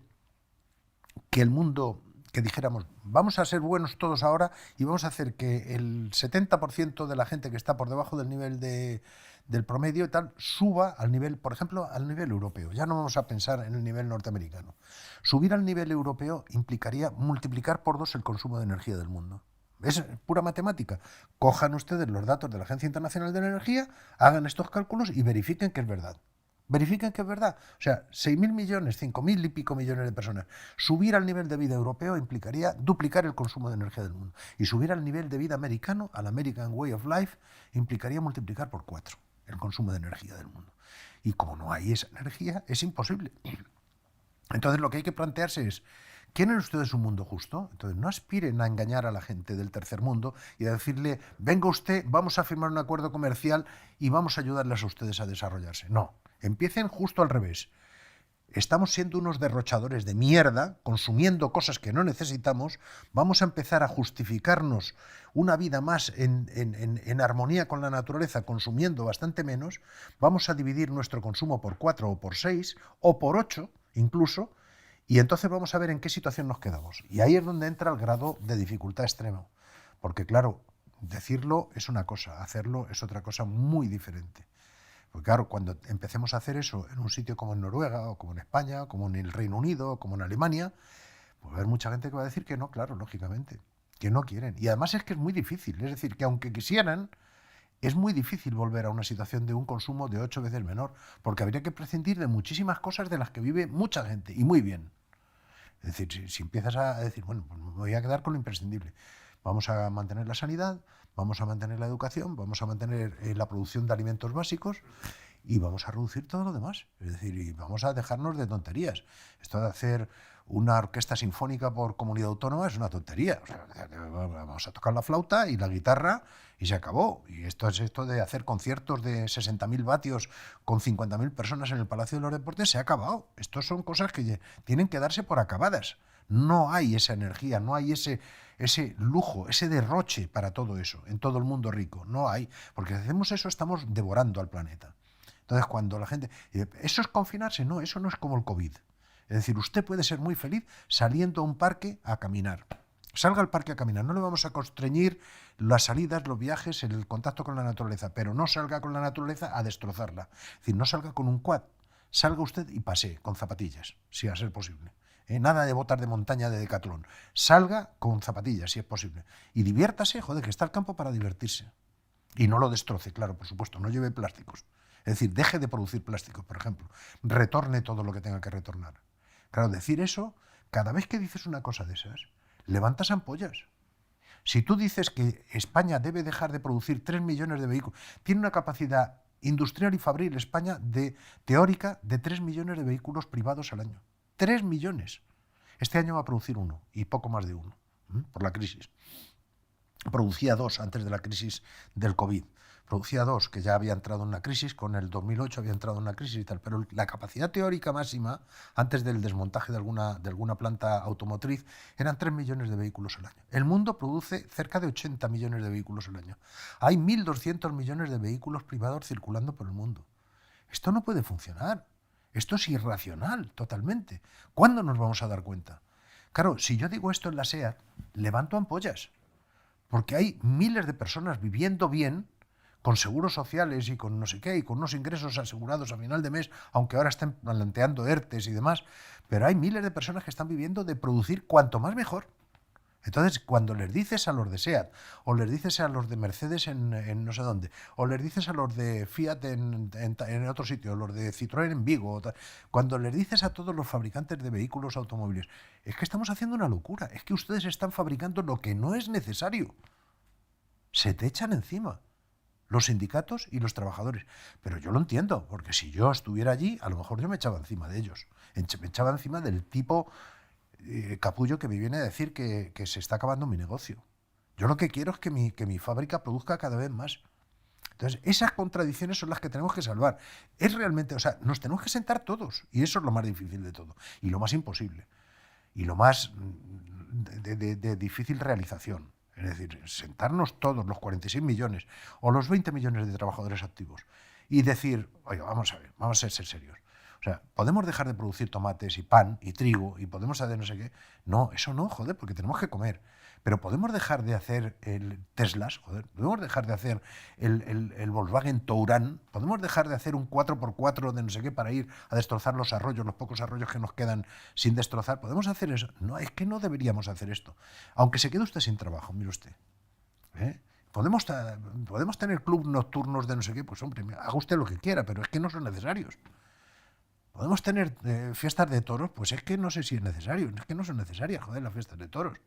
que el mundo, que dijéramos, vamos a ser buenos todos ahora y vamos a hacer que el 70% de la gente que está por debajo del nivel del promedio y tal suba al nivel, por ejemplo, al nivel europeo? Ya no vamos a pensar en el nivel norteamericano. Subir al nivel europeo implicaría multiplicar por 2 el consumo de energía del mundo. Es pura matemática. Cojan ustedes los datos de la Agencia Internacional de la Energía, hagan estos cálculos y verifiquen que es verdad. Verifiquen que es verdad. O sea, 6.000 millones, 5.000 y pico millones de personas. Subir al nivel de vida europeo implicaría duplicar el consumo de energía del mundo. Y subir al nivel de vida americano, al American Way of Life, implicaría multiplicar por 4 el consumo de energía del mundo. Y como no hay esa energía, es imposible. Entonces, lo que hay que plantearse es: ¿quieren ustedes un mundo justo? Entonces, no aspiren a engañar a la gente del tercer mundo y a decirle, venga usted, vamos a firmar un acuerdo comercial y vamos a ayudarles a ustedes a desarrollarse. No, empiecen justo al revés. Estamos siendo unos derrochadores de mierda, consumiendo cosas que no necesitamos. Vamos a empezar a justificarnos una vida más en armonía con la naturaleza, consumiendo bastante menos. Vamos a dividir nuestro consumo por 4 o por 6 o por 8 incluso, y entonces vamos a ver en qué situación nos quedamos. Y ahí es donde entra el grado de dificultad extremo. Porque, claro, decirlo es una cosa, hacerlo es otra cosa muy diferente. Porque, claro, cuando empecemos a hacer eso en un sitio como en Noruega, o como en España, o como en el Reino Unido, o como en Alemania, pues va a haber mucha gente que va a decir que no, claro, lógicamente, que no quieren. Y además es que es muy difícil. Es decir, que aunque quisieran, es muy difícil volver a una situación de un consumo de 8 veces menor, porque habría que prescindir de muchísimas cosas de las que vive mucha gente, y muy bien. Es decir, si empiezas a decir, bueno, pues me voy a quedar con lo imprescindible. Vamos a mantener la sanidad, vamos a mantener la educación, vamos a mantener la producción de alimentos básicos, y vamos a reducir todo lo demás. Es decir, y vamos a dejarnos de tonterías. Esto de hacer una orquesta sinfónica por comunidad autónoma es una tontería. O sea, vamos a tocar la flauta y la guitarra y se acabó. Y esto es esto de hacer conciertos de 60.000 vatios con 50.000 personas en el Palacio de los Deportes, se ha acabado. Estos son cosas que tienen que darse por acabadas. No hay esa energía, no hay ese lujo, ese derroche para todo eso, en todo el mundo rico. No hay, porque si hacemos eso estamos devorando al planeta. Entonces, cuando la gente... ¿Eso es confinarse? No, eso no es como el COVID. Es decir, usted puede ser muy feliz saliendo a un parque a caminar. Salga al parque a caminar. No le vamos a constreñir las salidas, los viajes, el contacto con la naturaleza, pero no salga con la naturaleza a destrozarla. Es decir, no salga con un quad. Salga usted y pasee con zapatillas, si a ser posible. Nada de botas de montaña de Decathlon. Salga con zapatillas, si es posible. Y diviértase, joder, que está el campo para divertirse. Y no lo destroce, claro, por supuesto, no lleve plásticos. Es decir, deje de producir plásticos, por ejemplo. Retorne todo lo que tenga que retornar. Claro, decir eso, cada vez que dices una cosa de esas, levantas ampollas. Si tú dices que España debe dejar de producir 3 millones de vehículos, tiene una capacidad industrial y fabril España teórica de 3 millones de vehículos privados al año. 3 millones. Este año va a producir 1 y poco más de 1, por la crisis. Producía 2 antes de la crisis del COVID. Producía 2, que ya había entrado en una crisis, con el 2008 había entrado en una crisis y tal, pero la capacidad teórica máxima, antes del desmontaje de alguna planta automotriz, eran 3 millones de vehículos al año. El mundo produce cerca de 80 millones de vehículos al año. Hay 1.200 millones de vehículos privados circulando por el mundo. Esto no puede funcionar. Esto es irracional, totalmente. ¿Cuándo nos vamos a dar cuenta? Claro, si yo digo esto en la SEAT, levanto ampollas, porque hay miles de personas viviendo bien, con seguros sociales y con no sé qué, y con unos ingresos asegurados a final de mes, aunque ahora estén planteando ERTES y demás, pero hay miles de personas que están viviendo de producir cuanto más mejor. Entonces, cuando les dices a los de SEAT, o les dices a los de Mercedes en no sé dónde, o les dices a los de Fiat en otro sitio, los de Citroën en Vigo, cuando les dices a todos los fabricantes de vehículos automóviles, es que estamos haciendo una locura, es que ustedes están fabricando lo que no es necesario. Se te echan encima los sindicatos y los trabajadores. Pero yo lo entiendo, porque si yo estuviera allí, a lo mejor yo me echaba encima de ellos. Me echaba encima del tipo capullo que me viene a decir que se está acabando mi negocio. Yo lo que quiero es que mi fábrica produzca cada vez más. Entonces, esas contradicciones son las que tenemos que salvar. Es realmente, o sea, nos tenemos que sentar todos, y eso es lo más difícil de todo, y lo más imposible, y lo más de difícil realización. Es decir, sentarnos todos, los 46 millones o los 20 millones de trabajadores activos, y decir, oye, vamos a ver, vamos a ser serios. O sea, podemos dejar de producir tomates y pan y trigo y podemos hacer no sé qué. No, eso no, joder, porque tenemos que comer. Pero podemos dejar de hacer el Teslas, joder, podemos dejar de hacer el Volkswagen Touran, podemos dejar de hacer un 4x4 de no sé qué para ir a destrozar los arroyos, los pocos arroyos que nos quedan sin destrozar. Podemos hacer eso. No, es que no deberíamos hacer esto. Aunque se quede usted sin trabajo, mire usted. Podemos tener clubes nocturnos de no sé qué, pues hombre, haga usted lo que quiera, pero es que no son necesarios. Podemos tener fiestas de toros, pues es que no sé si es necesario, es que no son necesarias, joder, las fiestas de toros.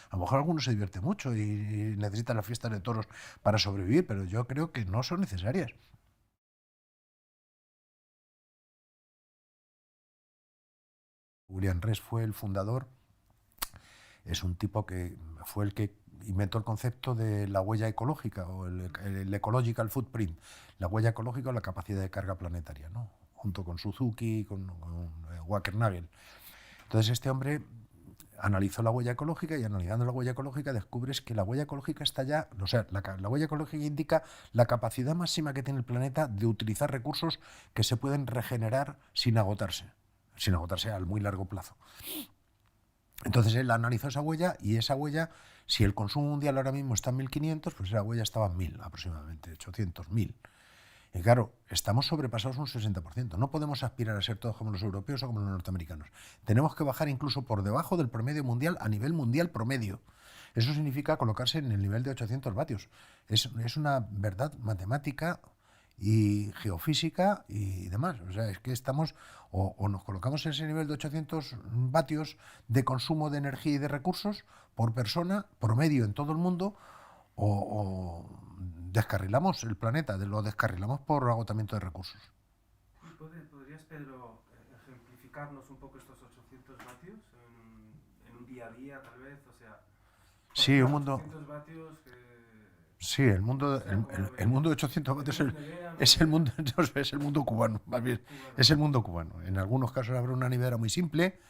A lo mejor alguno se divierte mucho y necesita las fiestas de toros para sobrevivir, pero yo creo que no son necesarias. William Rees fue el fundador, es un tipo que fue el que inventó el concepto de la huella ecológica o el ecological footprint, la huella ecológica o la capacidad de carga planetaria, ¿no? Junto con Suzuki, con Wackernagel. Entonces este hombre analizó la huella ecológica y analizando la huella ecológica descubres que la huella ecológica está ya, o sea, la huella ecológica indica la capacidad máxima que tiene el planeta de utilizar recursos que se pueden regenerar sin agotarse al muy largo plazo. Entonces él analizó esa huella y esa huella, si el consumo mundial ahora mismo está en 1.500, pues esa huella estaba en 1.000 aproximadamente, 800, 1.000. Y claro, estamos sobrepasados un 60%. No podemos aspirar a ser todos como los europeos o como los norteamericanos. Tenemos que bajar incluso por debajo del promedio mundial a nivel mundial promedio. Eso significa colocarse en el nivel de 800 vatios. Es una verdad matemática y geofísica y demás. O sea, es que estamos o nos colocamos en ese nivel de 800 vatios de consumo de energía y de recursos por persona, promedio en todo el mundo, o descarrilamos el planeta, lo descarrilamos por agotamiento de recursos. ¿Podrías, Pedro, ejemplificarnos un poco estos 800 vatios en un día a día, tal vez? O sea, porque Sí, un claro, mundo... 800 vatios, Sí, o sea, ¿cómo lo el mundo de verías? 800 vatios ¿Tenemos nevera, no es el nevera? mundo, no sé, es el mundo cubano, más bien. Cubano, Es el ¿no? mundo cubano. En algunos casos habrá una nevera muy simple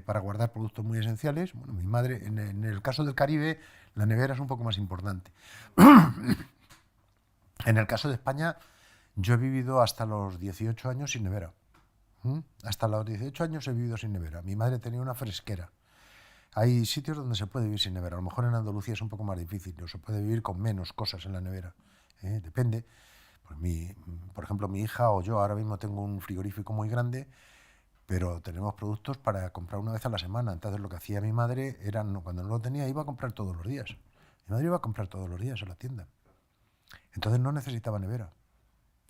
para guardar productos muy esenciales. Bueno, mi madre, en el caso del Caribe, la nevera es un poco más importante. En el caso de España, yo he vivido hasta los 18 años sin nevera. ¿Mm? Hasta los 18 años he vivido sin nevera. Mi madre tenía una fresquera. Hay sitios donde se puede vivir sin nevera. A lo mejor en Andalucía es un poco más difícil, o se puede vivir con menos cosas en la nevera. Depende. Pues por ejemplo, mi hija o yo ahora mismo tengo un frigorífico muy grande, pero tenemos productos para comprar una vez a la semana. Entonces lo que hacía mi madre era, cuando no lo tenía, iba a comprar todos los días. Mi madre iba a comprar todos los días a la tienda. Entonces no necesitaba nevera.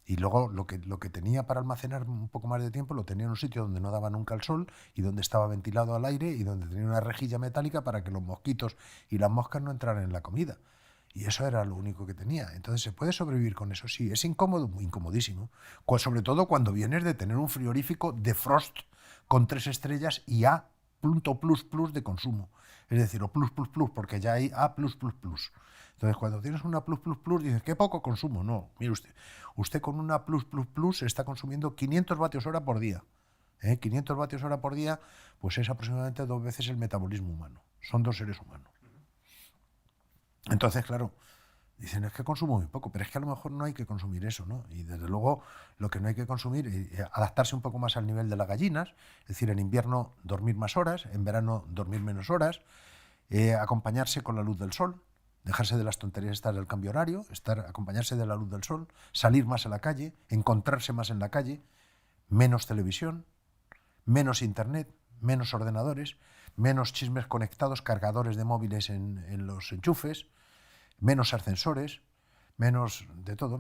Y luego lo que tenía para almacenar un poco más de tiempo lo tenía en un sitio donde no daba nunca el sol y donde estaba ventilado al aire y donde tenía una rejilla metálica para que los mosquitos y las moscas no entraran en la comida. Y eso era lo único que tenía. Entonces se puede sobrevivir con eso, sí. Es incómodo, muy incomodísimo. Sobre todo cuando vienes de tener un frigorífico de Frost con 3 estrellas y A punto plus plus de consumo. Es decir, o plus plus plus, porque ya hay A plus plus plus. Entonces, cuando tienes una plus plus plus, dices, qué poco consumo. No, mire usted con una plus plus plus está consumiendo 500 vatios hora por día. 500 vatios hora por día, pues es aproximadamente 2 veces el metabolismo humano. Son 2 seres humanos. Entonces, claro, dicen, es que consumo muy poco, pero es que a lo mejor no hay que consumir eso, ¿no? Y desde luego lo que no hay que consumir es adaptarse un poco más al nivel de las gallinas, es decir, en invierno dormir más horas, en verano dormir menos horas, acompañarse con la luz del sol, dejarse de las tonterías estas del cambio horario, acompañarse de la luz del sol, salir más a la calle, encontrarse más en la calle, menos televisión, menos internet, menos ordenadores, menos chismes conectados, cargadores de móviles en los enchufes, menos ascensores, menos de todo,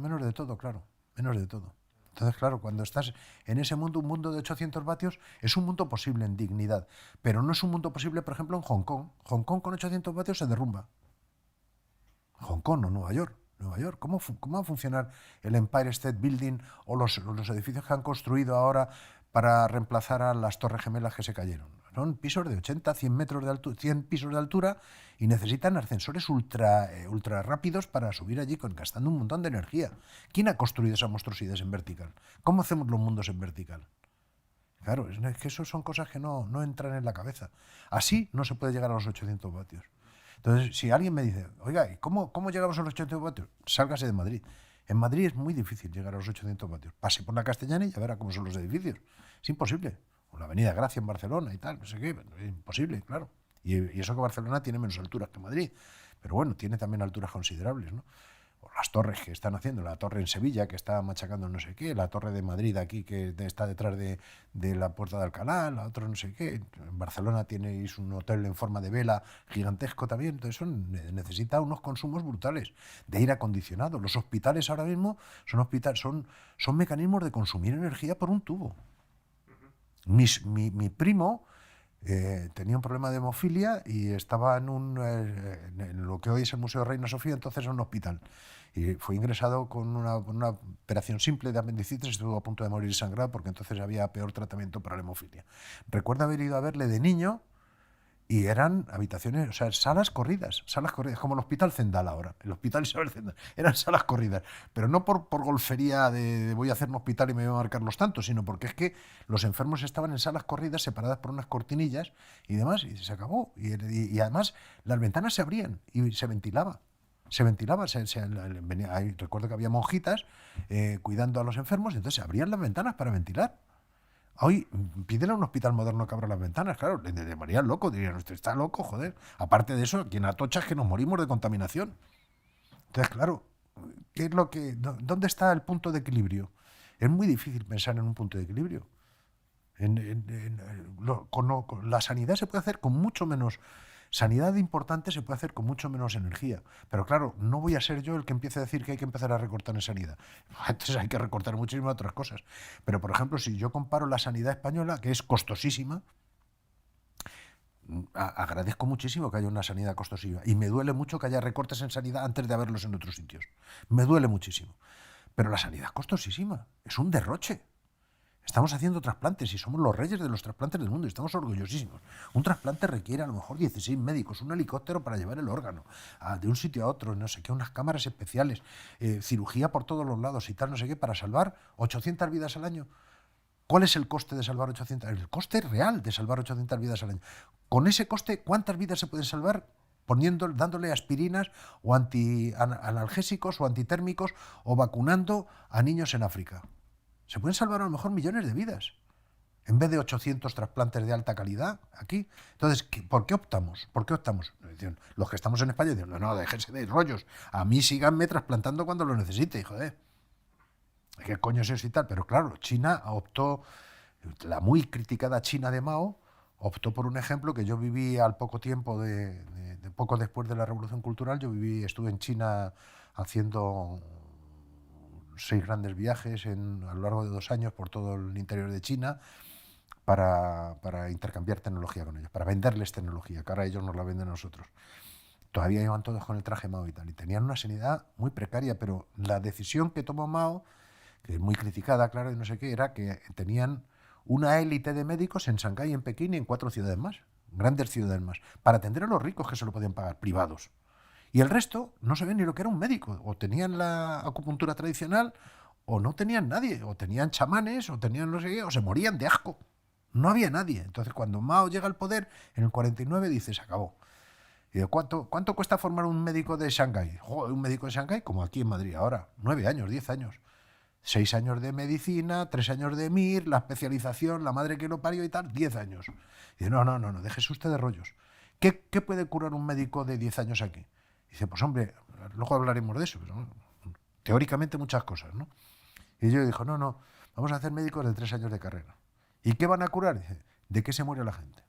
claro, menos de todo. Entonces, claro, cuando estás en ese mundo, un mundo de 800 vatios, es un mundo posible en dignidad, pero no es un mundo posible, por ejemplo, en Hong Kong. Hong Kong con 800 vatios se derrumba. Hong Kong o Nueva York. Nueva York. ¿Cómo va a funcionar el Empire State Building o los edificios que han construido ahora para reemplazar a las Torres Gemelas que se cayeron? Son pisos de 80, 100 metros de altura, 100 pisos de altura y necesitan ascensores ultra rápidos para subir allí gastando un montón de energía. ¿Quién ha construido esas monstruosidades en vertical? ¿Cómo hacemos los mundos en vertical? Claro, es que eso son cosas que no entran en la cabeza. Así no se puede llegar a los 800 vatios. Entonces, si alguien me dice, oiga, ¿cómo llegamos a los 800 vatios? Sálgase de Madrid. En Madrid es muy difícil llegar a los 800 vatios. Pase por la Castellana y ya verá cómo son los edificios. Es imposible. O la Avenida Gracia en Barcelona y tal, no sé qué. Es imposible, claro. Y eso que Barcelona tiene menos alturas que Madrid. Pero bueno, tiene también alturas considerables, ¿no? O las torres que están haciendo, la torre en Sevilla que está machacando no sé qué, la torre de Madrid aquí que está detrás de la Puerta de Alcalá, la otra no sé qué. En Barcelona tenéis un hotel en forma de vela gigantesco también, entonces eso necesita unos consumos brutales de aire acondicionado. Los hospitales ahora mismo son mecanismos de consumir energía por un tubo. Mi primo tenía un problema de hemofilia y estaba en lo que hoy es el Museo Reina Sofía, entonces en un hospital. Y fue ingresado con una operación simple de apendicitis, estuvo a punto de morir sangrado porque entonces había peor tratamiento para la hemofilia. Recuerdo haber ido a verle de niño y eran habitaciones, o sea, salas corridas, como el Hospital Zendal ahora, el Hospital Isabel Zendal, eran salas corridas, pero no por golfería de voy a hacer un hospital y me voy a marcar los tantos, sino porque es que los enfermos estaban en salas corridas separadas por unas cortinillas y demás, y se acabó. Y además las ventanas se abrían y se ventilaba. Recuerdo que había monjitas cuidando a los enfermos, entonces se abrían las ventanas para ventilar. Hoy pídele a un hospital moderno que abra las ventanas, claro, le llamarían loco, dirían, usted está loco, joder. Aparte de eso, quien atocha es que nos morimos de contaminación. Entonces, claro, ¿dónde está el punto de equilibrio? Es muy difícil pensar en un punto de equilibrio. La sanidad se puede hacer con mucho menos. Sanidad importante se puede hacer con mucho menos energía. Pero claro, no voy a ser yo el que empiece a decir que hay que empezar a recortar en sanidad. Entonces hay que recortar muchísimas otras cosas. Pero, por ejemplo, si yo comparo la sanidad española, que es costosísima, agradezco muchísimo que haya una sanidad costosísima. Y me duele mucho que haya recortes en sanidad antes de haberlos en otros sitios. Me duele muchísimo. Pero la sanidad es costosísima. Es un derroche. Estamos haciendo trasplantes y somos los reyes de los trasplantes del mundo y estamos orgullosísimos. Un trasplante requiere a lo mejor 16 médicos, un helicóptero para llevar el órgano de un sitio a otro, no sé qué, unas cámaras especiales, cirugía por todos los lados y tal, no sé qué, para salvar 800 vidas al año. ¿Cuál es el coste de salvar 800? El coste real de salvar 800 vidas al año. Con ese coste, ¿cuántas vidas se pueden salvar? Dándole aspirinas o analgésicos o antitérmicos o vacunando a niños en África. Se pueden salvar a lo mejor millones de vidas, en vez de 800 trasplantes de alta calidad aquí. Entonces, ¿por qué optamos? ¿Por qué optamos? Los que estamos en España dicen, no, déjense de rollos. A mí síganme trasplantando cuando lo necesite, joder. ¿Qué coño es eso y tal? Pero claro, China optó, la muy criticada China de Mao, optó por un ejemplo que yo viví al poco tiempo, poco después de la Revolución Cultural, estuve en China haciendo 6 grandes viajes a lo largo de 2 años por todo el interior de China para intercambiar tecnología con ellos, para venderles tecnología, que ahora ellos nos la venden a nosotros. Todavía iban todos con el traje Mao y tal, y tenían una sanidad muy precaria, pero la decisión que tomó Mao, que es muy criticada, claro, y no sé qué, era que tenían una élite de médicos en Shanghái, en Pekín y en 4 ciudades más, grandes ciudades más, para atender a los ricos que se lo podían pagar, privados. Y el resto no sabían ni lo que era un médico. O tenían la acupuntura tradicional, o no tenían nadie. O tenían chamanes, o tenían no sé qué, o se morían de asco. No había nadie. Entonces, cuando Mao llega al poder, en el 49, dice, se acabó. Y ¿cuánto cuesta formar un médico de Shanghái? Joder, un médico de Shanghái, como aquí en Madrid ahora. 9 años, 10 años. 6 años de medicina, 3 años de MIR, la especialización, la madre que lo parió y tal, 10 años. Y dice, no, déjese usted de rollos. ¿Qué puede curar un médico de 10 años aquí? Dice, pues hombre, luego hablaremos de eso, pero teóricamente muchas cosas, ¿no? Y yo dijo, no, vamos a hacer médicos de 3 años de carrera. ¿Y qué van a curar? Dice, ¿de qué se muere la gente?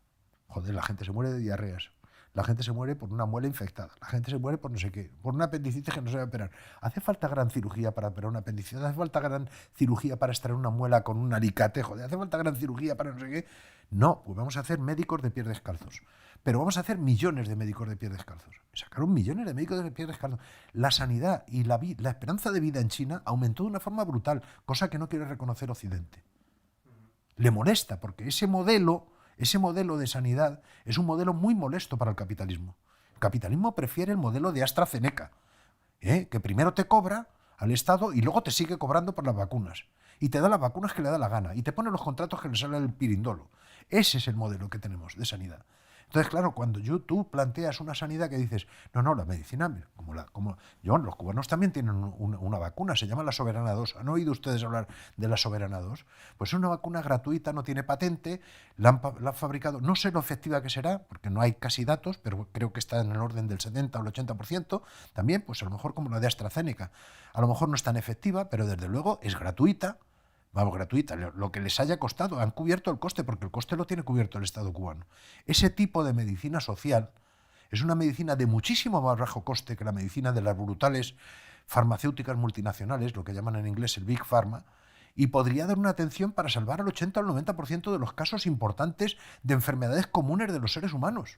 Joder, la gente se muere de diarreas. La gente se muere por una muela infectada. La gente se muere por no sé qué, por una apendicitis que no se va a operar. ¿Hace falta gran cirugía para operar una apendicitis? ¿Hace falta gran cirugía para extraer una muela con un alicate? Joder, ¿hace falta gran cirugía para no sé qué? No, pues vamos a hacer médicos de pies descalzos. Pero vamos a hacer millones de médicos de pies descalzos. Sacaron millones de médicos de pies descalzos. La sanidad y la esperanza de vida en China aumentó de una forma brutal, cosa que no quiere reconocer Occidente. Le molesta, porque ese modelo de sanidad es un modelo muy molesto para el capitalismo. El capitalismo prefiere el modelo de AstraZeneca, que primero te cobra al Estado y luego te sigue cobrando por las vacunas. Y te da las vacunas que le da la gana. Y te pone los contratos que le sale el pirindolo. Ese es el modelo que tenemos de sanidad. Entonces, claro, cuando tú planteas una sanidad que dices, no, la medicina, los cubanos también tienen una vacuna, se llama la Soberana 2. ¿Han oído ustedes hablar de la Soberana 2? Pues es una vacuna gratuita, no tiene patente, la han fabricado, no sé lo efectiva que será, porque no hay casi datos, pero creo que está en el orden del 70 o el 80%, también, pues a lo mejor como la de AstraZeneca. A lo mejor no es tan efectiva, pero desde luego es gratuita. Vamos, gratuita, lo que les haya costado, han cubierto el coste, porque el coste lo tiene cubierto el Estado cubano. Ese tipo de medicina social es una medicina de muchísimo más bajo coste que la medicina de las brutales farmacéuticas multinacionales, lo que llaman en inglés el Big Pharma, y podría dar una atención para salvar al 80 o al 90% de los casos importantes de enfermedades comunes de los seres humanos.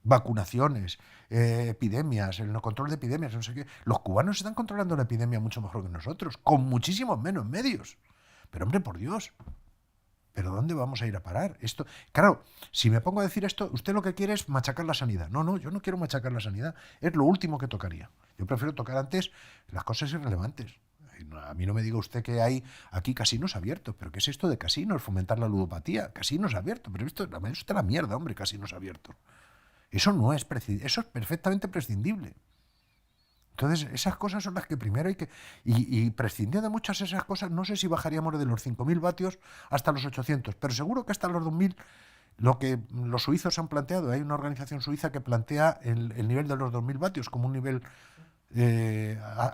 Vacunaciones, epidemias, el control de epidemias, no sé qué. Los cubanos están controlando la epidemia mucho mejor que nosotros, con muchísimos menos medios. Pero hombre, por Dios, ¿pero dónde vamos a ir a parar? Esto, claro, si me pongo a decir esto, usted lo que quiere es machacar la sanidad. No, yo no quiero machacar la sanidad, es lo último que tocaría. Yo prefiero tocar antes las cosas irrelevantes. A mí no me diga usted que hay aquí casinos abiertos, pero ¿qué es esto de casinos? Fomentar la ludopatía, casinos abiertos, pero esto está la mierda, hombre, casinos abiertos. Eso no es eso es perfectamente prescindible. Entonces, esas cosas son las que primero hay que... Y prescindiendo de muchas de esas cosas, no sé si bajaríamos de los 5.000 vatios hasta los 800, pero seguro que hasta los 2.000, lo que los suizos han planteado, hay una organización suiza que plantea el nivel de los 2.000 vatios como un nivel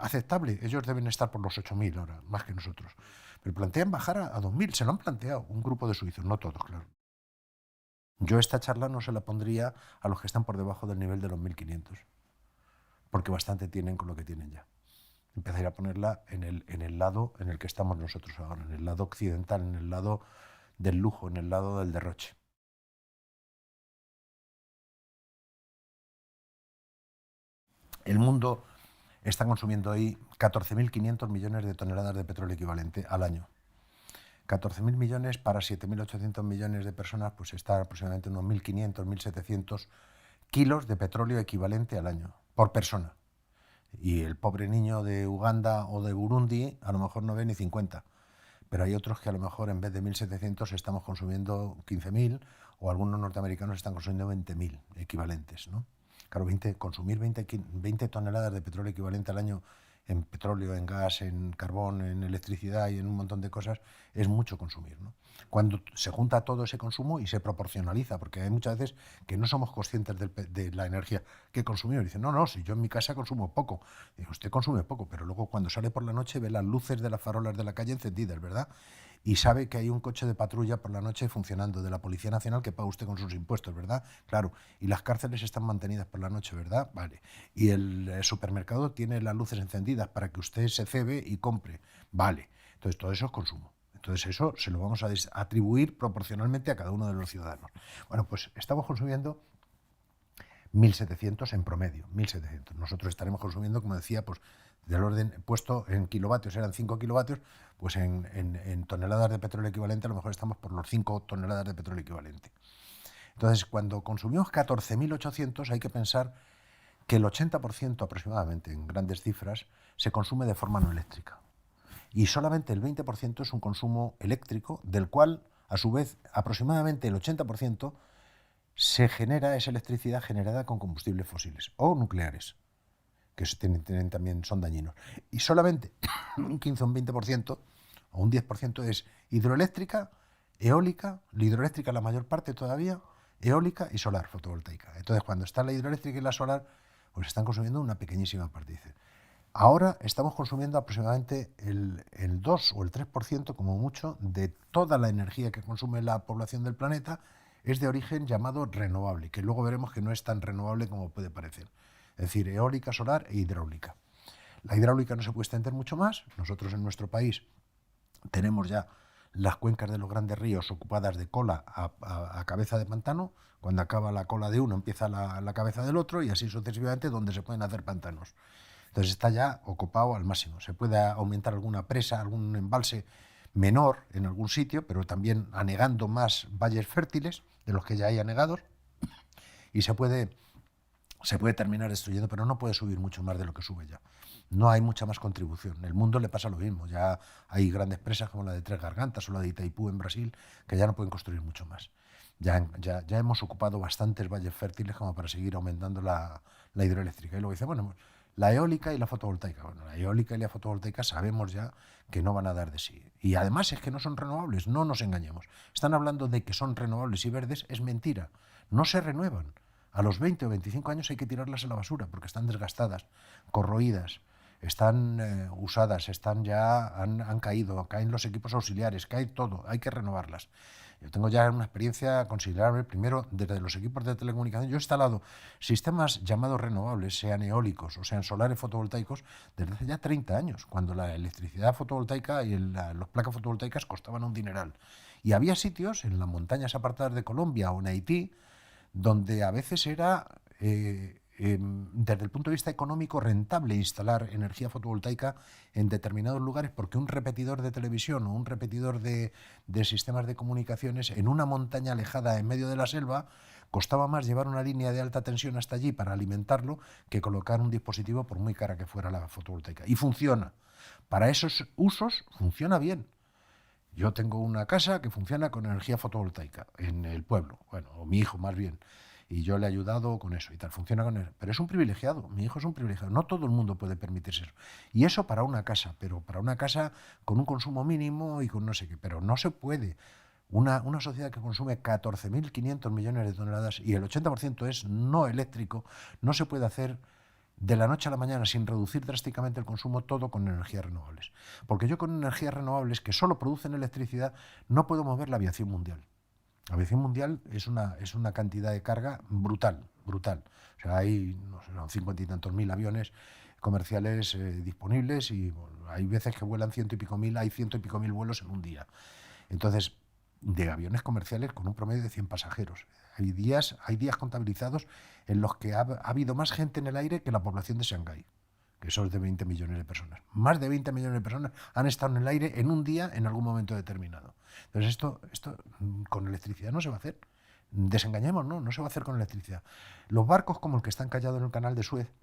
aceptable. Ellos deben estar por los 8.000 ahora, más que nosotros. Pero plantean bajar a 2.000, se lo han planteado un grupo de suizos, no todos, claro. Yo esta charla no se la pondría a los que están por debajo del nivel de los 1.500, porque bastante tienen con lo que tienen ya. Empezaría a ponerla en el lado en el que estamos nosotros ahora, en el lado occidental, en el lado del lujo, en el lado del derroche. El mundo está consumiendo hoy 14.500 millones de toneladas de petróleo equivalente al año. 14.000 millones para 7.800 millones de personas, pues está aproximadamente unos 1.500, 1.700 kilos de petróleo equivalente al año, por persona. Y el pobre niño de Uganda o de Burundi a lo mejor no ve ni 50. Pero hay otros que a lo mejor en vez de 1.700 estamos consumiendo 15.000 o algunos norteamericanos están consumiendo 20.000 equivalentes, ¿no? Claro, consumir 20 toneladas de petróleo equivalente al año en petróleo, en gas, en carbón, en electricidad y en un montón de cosas, es mucho consumir, ¿no? Cuando se junta todo ese consumo y se proporcionaliza, porque hay muchas veces que no somos conscientes de la energía que consumimos. Dicen, no, si yo en mi casa consumo poco. Digo, usted consume poco, pero luego cuando sale por la noche ve las luces de las farolas de la calle encendidas, ¿verdad? Y sabe que hay un coche de patrulla por la noche funcionando de la Policía Nacional que paga usted con sus impuestos, ¿verdad? Claro, y las cárceles están mantenidas por la noche, ¿verdad? Vale. Y el supermercado tiene las luces encendidas para que usted se cebe y compre, vale. Entonces todo eso es consumo. Entonces eso se lo vamos a atribuir proporcionalmente a cada uno de los ciudadanos. Bueno, pues estamos consumiendo 1.700 en promedio, 1.700. Nosotros estaremos consumiendo, como decía, pues del orden puesto en kilovatios, eran 5 kilovatios, pues en toneladas de petróleo equivalente a lo mejor estamos por los 5 toneladas de petróleo equivalente. Entonces, cuando consumimos 14.800 hay que pensar que el 80% aproximadamente, en grandes cifras, se consume de forma no eléctrica. Y solamente el 20% es un consumo eléctrico, del cual, a su vez, aproximadamente el 80% se genera esa electricidad generada con combustibles fósiles o nucleares, que también son dañinos. Y solamente un 15 o un 20% o un 10% es hidroeléctrica, eólica, la hidroeléctrica la mayor parte todavía, eólica y solar fotovoltaica. Entonces, cuando está la hidroeléctrica y la solar, pues están consumiendo una pequeñísima parte. Dice, ahora estamos consumiendo aproximadamente el 2 o el 3% como mucho de toda la energía que consume la población del planeta es de origen llamado renovable, que luego veremos que no es tan renovable como puede parecer. Es decir, eólica, solar e hidráulica. La hidráulica no se puede extender mucho más. Nosotros en nuestro país tenemos ya las cuencas de los grandes ríos ocupadas de cola a cabeza de pantano. Cuando acaba la cola de uno empieza la cabeza del otro y así sucesivamente donde se pueden hacer pantanos. Entonces está ya ocupado al máximo. Se puede aumentar alguna presa, algún embalse menor en algún sitio, pero también anegando más valles fértiles de los que ya hay anegados y se puede terminar destruyendo, pero no puede subir mucho más de lo que sube ya. No hay mucha más contribución. En el mundo le pasa lo mismo. Ya hay grandes presas como la de Tres Gargantas o la de Itaipú en Brasil que ya no pueden construir mucho más. Ya hemos ocupado bastantes valles fértiles como para seguir aumentando la hidroeléctrica. Y luego dice, bueno, la eólica y la fotovoltaica. Bueno, la eólica y la fotovoltaica sabemos ya que no van a dar de sí. Y además es que no son renovables, no nos engañemos. Están hablando de que son renovables y verdes, es mentira. No se renuevan. A los 20 o 25 años hay que tirarlas a la basura porque están desgastadas, corroídas, están usadas, han caído, caen los equipos auxiliares, cae todo, hay que renovarlas. Yo tengo ya una experiencia considerable, primero desde los equipos de telecomunicación. Yo he instalado sistemas llamados renovables, sean eólicos o sean solares fotovoltaicos, desde hace ya 30 años, cuando la electricidad fotovoltaica y las placas fotovoltaicas costaban un dineral. Y había sitios en las montañas apartadas de Colombia o en Haití donde a veces era, desde el punto de vista económico, rentable instalar energía fotovoltaica en determinados lugares porque un repetidor de televisión o un repetidor de sistemas de comunicaciones en una montaña alejada en medio de la selva costaba más llevar una línea de alta tensión hasta allí para alimentarlo que colocar un dispositivo por muy cara que fuera la fotovoltaica. Y funciona. Para esos usos funciona bien. Yo tengo una casa que funciona con energía fotovoltaica en el pueblo, bueno, o mi hijo más bien, y yo le he ayudado con eso y tal, funciona con él. Pero es un privilegiado, mi hijo es un privilegiado, no todo el mundo puede permitirse eso. Y eso para una casa, pero para una casa con un consumo mínimo y con no sé qué, pero no se puede. Una sociedad que consume 14.500 millones de toneladas y el 80% es no eléctrico, no se puede hacer de la noche a la mañana sin reducir drásticamente el consumo, todo con energías renovables. Porque yo con energías renovables que solo producen electricidad no puedo mover la aviación mundial. La aviación mundial es una cantidad de carga brutal. O sea, hay no sé, 50 y tantos mil aviones comerciales disponibles y bueno, hay veces que vuelan 100 y pico mil, hay 100 y pico mil vuelos en un día. Entonces, de aviones comerciales con un promedio de 100 pasajeros. Hay días contabilizados en los que ha habido más gente en el aire que la población de Shanghái. que son de 20 millones de personas. Más de 20 millones de personas han estado en el aire en un día en algún momento determinado. Entonces esto con electricidad no se va a hacer. Desengañemos, no se va a hacer con electricidad. Los barcos como el que está encallado en el canal de Suez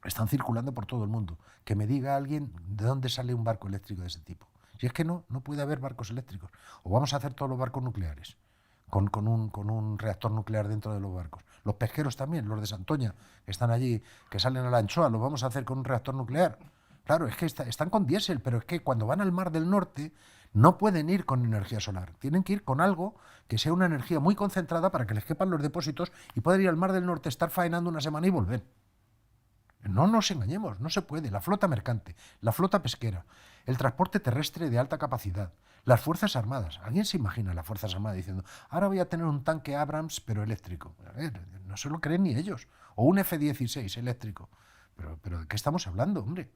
están circulando por todo el mundo. Que me diga alguien de dónde sale un barco eléctrico de ese tipo. Si es que no puede haber barcos eléctricos. O vamos a hacer todos los barcos nucleares, con un reactor nuclear dentro de los barcos. Los pesqueros también, los de Santoña, que están allí, que salen a la anchoa, los vamos a hacer con un reactor nuclear. Claro, es que están con diésel, pero es que cuando van al Mar del Norte no pueden ir con energía solar. Tienen que ir con algo que sea una energía muy concentrada para que les quepan los depósitos y poder ir al Mar del Norte, estar faenando una semana y volver. No nos engañemos, no se puede. La flota mercante, la flota pesquera, el transporte terrestre de alta capacidad, las Fuerzas Armadas. ¿Alguien se imagina las Fuerzas Armadas diciendo, ahora voy a tener un tanque Abrams pero eléctrico? A ver, no se lo creen ni ellos. O un F-16 eléctrico. Pero ¿de qué estamos hablando, hombre?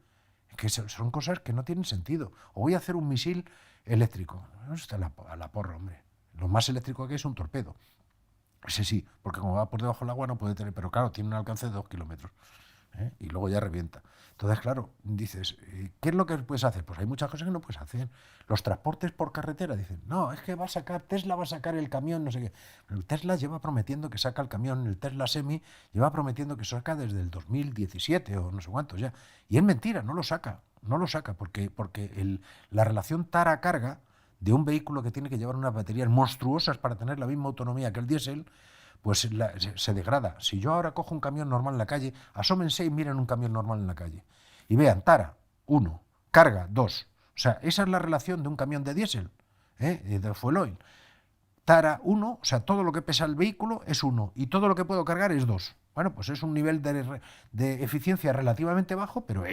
Que son cosas que no tienen sentido. O voy a hacer un misil eléctrico. Eso está a la porra, hombre. Lo más eléctrico que es un torpedo. Ese sí, porque como va por debajo del agua no puede tener, pero claro, tiene un alcance de 2 kilómetros. Y luego ya revienta. Entonces, claro, dices, ¿qué es lo que puedes hacer? Pues hay muchas cosas que no puedes hacer. Los transportes por carretera, dicen, no, es que Tesla va a sacar el camión, no sé qué. El Tesla lleva prometiendo que saca el camión, el Tesla Semi lleva prometiendo que saca desde el 2017 o no sé cuántos ya. Y es mentira, no lo saca, porque la relación tara-carga de un vehículo que tiene que llevar unas baterías monstruosas para tener la misma autonomía que el diésel, pues se degrada. Si yo ahora cojo un camión normal en la calle, asómense y miren un camión normal en la calle. Y vean, tara, 1, carga, 2. O sea, esa es la relación de un camión de diésel, de fuel oil. Tara, 1, o sea, todo lo que pesa el vehículo es 1 y todo lo que puedo cargar es 2. Bueno, pues es un nivel de eficiencia relativamente bajo, pero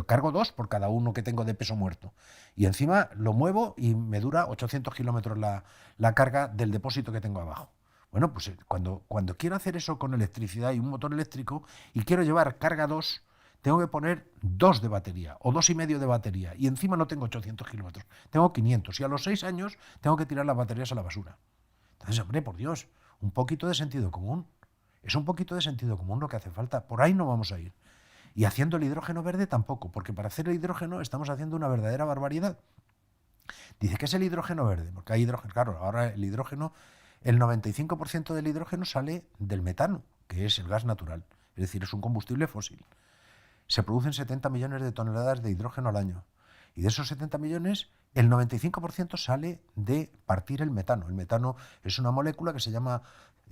cargo 2 por cada uno que tengo de peso muerto. Y encima lo muevo y me dura 800 kilómetros la carga del depósito que tengo abajo. Bueno, pues cuando quiero hacer eso con electricidad y un motor eléctrico y quiero llevar carga 2, tengo que poner 2 de batería o 2,5 de batería y encima no tengo 800 kilómetros, tengo 500 y a los 6 años tengo que tirar las baterías a la basura. Entonces, hombre, por Dios, un poquito de sentido común. Es un poquito de sentido común lo que hace falta. Por ahí no vamos a ir. Y haciendo el hidrógeno verde tampoco, porque para hacer el hidrógeno estamos haciendo una verdadera barbaridad. Dice, ¿qué es el hidrógeno verde? Porque hay hidrógeno, claro, ahora el hidrógeno... El 95% del hidrógeno sale del metano, que es el gas natural, es decir, es un combustible fósil. Se producen 70 millones de toneladas de hidrógeno al año. Y de esos 70 millones, el 95% sale de partir el metano. El metano es una molécula que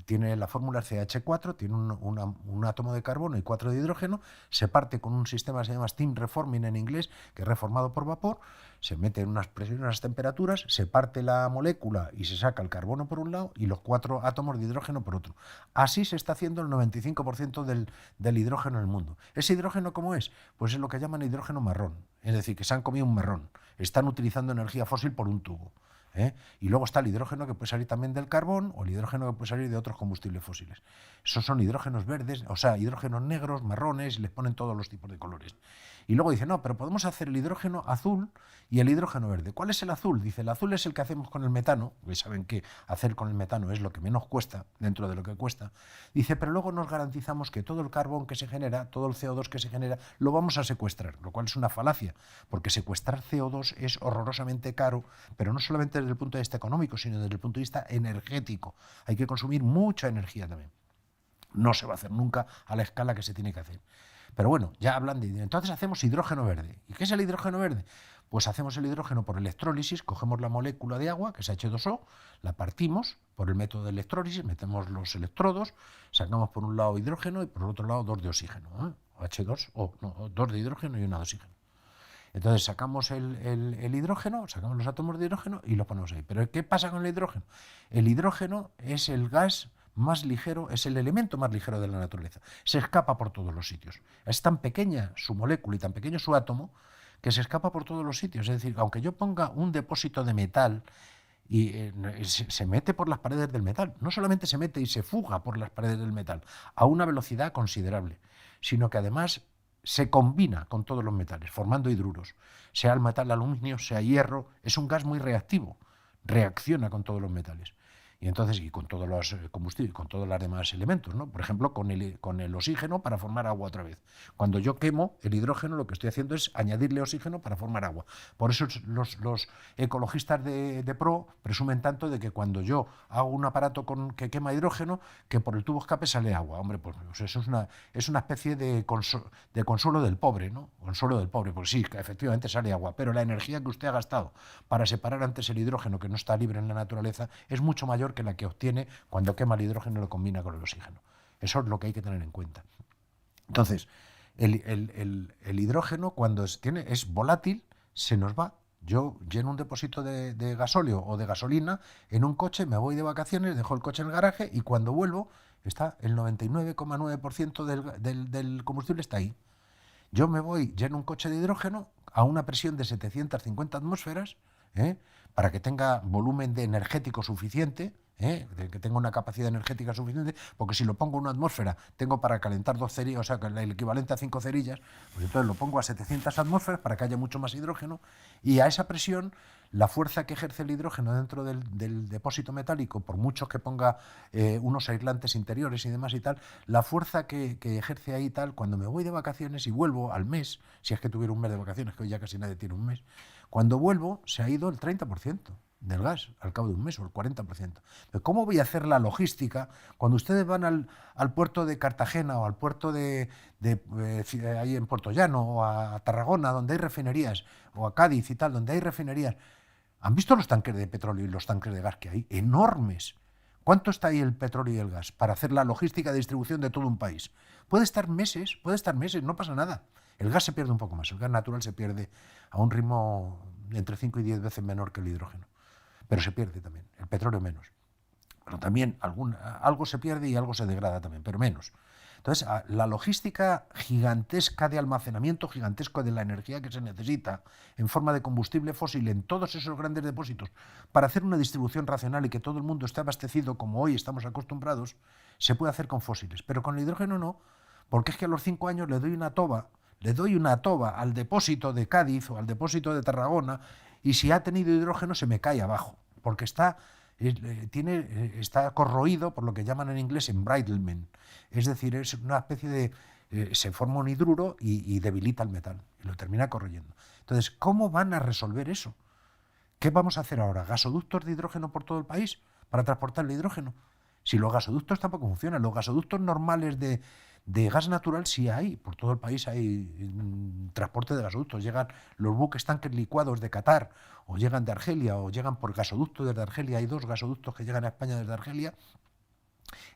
tiene la fórmula CH4, tiene un átomo de carbono y 4 de hidrógeno, se parte con un sistema que se llama steam reforming en inglés, que es reformado por vapor, se mete en unas presiones, unas temperaturas, se parte la molécula y se saca el carbono por un lado y los 4 átomos de hidrógeno por otro. Así se está haciendo el 95% del hidrógeno en el mundo. ¿Ese hidrógeno cómo es? Pues es lo que llaman hidrógeno marrón, es decir, que se han comido un marrón, están utilizando energía fósil por un tubo. Y luego está el hidrógeno que puede salir también del carbón o el hidrógeno que puede salir de otros combustibles fósiles. Esos son hidrógenos verdes, o sea, hidrógenos negros, marrones, y les ponen todos los tipos de colores. Y luego dice, no, pero podemos hacer el hidrógeno azul y el hidrógeno verde. ¿Cuál es el azul? Dice, el azul es el que hacemos con el metano, porque saben que hacer con el metano es lo que menos cuesta, dentro de lo que cuesta. Dice, pero luego nos garantizamos que todo el carbón que se genera, todo el CO2 que se genera, lo vamos a secuestrar, lo cual es una falacia, porque secuestrar CO2 es horrorosamente caro, pero no solamente desde el punto de vista económico, sino desde el punto de vista energético. Hay que consumir mucha energía también. No se va a hacer nunca a la escala que se tiene que hacer. Pero bueno, ya hablan de... Entonces hacemos hidrógeno verde. ¿Y qué es el hidrógeno verde? Pues hacemos el hidrógeno por electrólisis, cogemos la molécula de agua, que es H2O, la partimos por el método de electrólisis, metemos los electrodos, sacamos por un lado hidrógeno y por el otro lado 2 de oxígeno, H2O, no, 2 de hidrógeno y 1 de oxígeno. Entonces sacamos el hidrógeno, sacamos los átomos de hidrógeno y los ponemos ahí. ¿Pero qué pasa con el hidrógeno? El hidrógeno es el gas más ligero, es el elemento más ligero de la naturaleza. Se escapa por todos los sitios. Es tan pequeña su molécula y tan pequeño su átomo que se escapa por todos los sitios. Es decir, aunque yo ponga un depósito de metal y se mete por las paredes del metal, no solamente se mete y se fuga por las paredes del metal a una velocidad considerable, sino que además se combina con todos los metales, formando hidruros. Sea el metal aluminio, sea hierro, es un gas muy reactivo, reacciona con todos los metales. Y entonces, y con todos los combustibles, con todos los demás elementos, ¿no? Por ejemplo, con el oxígeno para formar agua otra vez. Cuando yo quemo el hidrógeno, lo que estoy haciendo es añadirle oxígeno para formar agua. Por eso los ecologistas de pro presumen tanto de que cuando yo hago un aparato que quema hidrógeno, que por el tubo escape sale agua. Hombre, pues eso es una especie de consuelo del pobre, ¿no? Consuelo del pobre, pues sí, que efectivamente sale agua, pero la energía que usted ha gastado para separar antes el hidrógeno, que no está libre en la naturaleza, es mucho mayor que la que obtiene cuando quema el hidrógeno y lo combina con el oxígeno. Eso es lo que hay que tener en cuenta. Entonces, el hidrógeno, cuando es volátil, se nos va. Yo lleno un depósito de gasóleo o de gasolina en un coche, me voy de vacaciones, dejo el coche en el garaje y cuando vuelvo está el 99,9% del combustible está ahí. Yo me voy, lleno un coche de hidrógeno a una presión de 750 atmósferas, para que tenga volumen de energético suficiente, que tenga una capacidad energética suficiente, porque si lo pongo en una atmósfera tengo para calentar 2 cerillas, o sea, el equivalente a 5 cerillas, pues entonces lo pongo a 700 atmósferas para que haya mucho más hidrógeno, y a esa presión la fuerza que ejerce el hidrógeno dentro del depósito metálico, por mucho que ponga unos aislantes interiores y demás y tal, la fuerza que ejerce ahí tal, cuando me voy de vacaciones y vuelvo al mes, si es que tuviera un mes de vacaciones, que hoy ya casi nadie tiene un mes, cuando vuelvo se ha ido el 30% del gas al cabo de un mes o el 40%. Pero ¿cómo voy a hacer la logística cuando ustedes van al puerto de Cartagena o al puerto de ahí en Puerto Llano o a Tarragona, donde hay refinerías, o a Cádiz y tal, donde hay refinerías? ¿Han visto los tanques de petróleo y los tanques de gas que hay? Enormes. ¿Cuánto está ahí el petróleo y el gas para hacer la logística de distribución de todo un país? Puede estar meses, no pasa nada. El gas se pierde un poco más, el gas natural se pierde a un ritmo entre 5 y 10 veces menor que el hidrógeno. Pero se pierde también, el petróleo menos. Pero también algo se pierde y algo se degrada también, pero menos. Entonces, la logística gigantesca de almacenamiento gigantesco de la energía que se necesita en forma de combustible fósil en todos esos grandes depósitos para hacer una distribución racional y que todo el mundo esté abastecido como hoy estamos acostumbrados, se puede hacer con fósiles. Pero con el hidrógeno no, porque es que a los 5 años le doy una toba al depósito de Cádiz o al depósito de Tarragona y si ha tenido hidrógeno se me cae abajo, porque está corroído por lo que llaman en inglés embrittlement, es decir, es una especie de se forma un hidruro y debilita el metal y lo termina corroyendo. Entonces, ¿cómo van a resolver eso? ¿Qué vamos a hacer ahora? ¿Gasoductos de hidrógeno por todo el país para transportar el hidrógeno? Si los gasoductos tampoco funcionan, los gasoductos normales de gas natural sí hay, por todo el país hay transporte de gasoductos, llegan los buques tanques licuados de Qatar, o llegan de Argelia, o llegan por gasoducto desde Argelia, hay 2 gasoductos que llegan a España desde Argelia,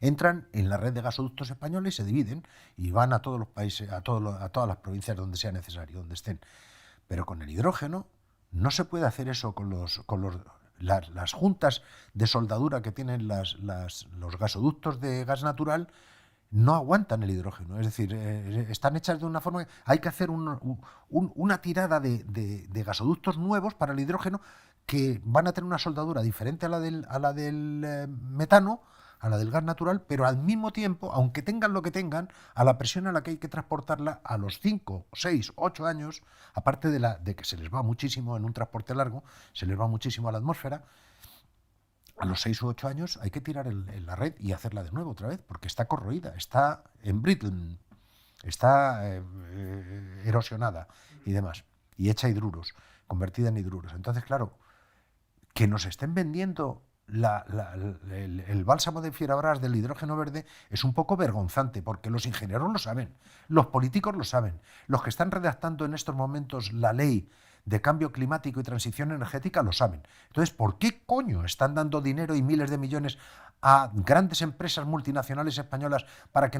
entran en la red de gasoductos españoles y se dividen y van a todos los países, a todas las provincias donde sea necesario, donde estén. Pero con el hidrógeno no se puede hacer eso con las juntas de soldadura que tienen los gasoductos de gas natural. No aguantan el hidrógeno, es decir, están hechas de una forma que hay que hacer una tirada de gasoductos nuevos para el hidrógeno que van a tener una soldadura diferente a la del metano, a la del gas natural, pero al mismo tiempo, aunque tengan lo que tengan, a la presión a la que hay que transportarla a los 5, 6, 8 años, aparte de que se les va muchísimo en un transporte largo, se les va muchísimo a la atmósfera, a los 6 u 8 años hay que tirar la red y hacerla de nuevo otra vez, porque está corroída, está embrittlement, está erosionada y demás, y hecha hidruros, convertida en hidruros. Entonces, claro, que nos estén vendiendo el bálsamo de Fierabras del hidrógeno verde es un poco vergonzante, porque los ingenieros lo saben, los políticos lo saben, los que están redactando en estos momentos la ley de cambio climático y transición energética lo saben. Entonces, ¿por qué coño están dando dinero y miles de millones a grandes empresas multinacionales españolas para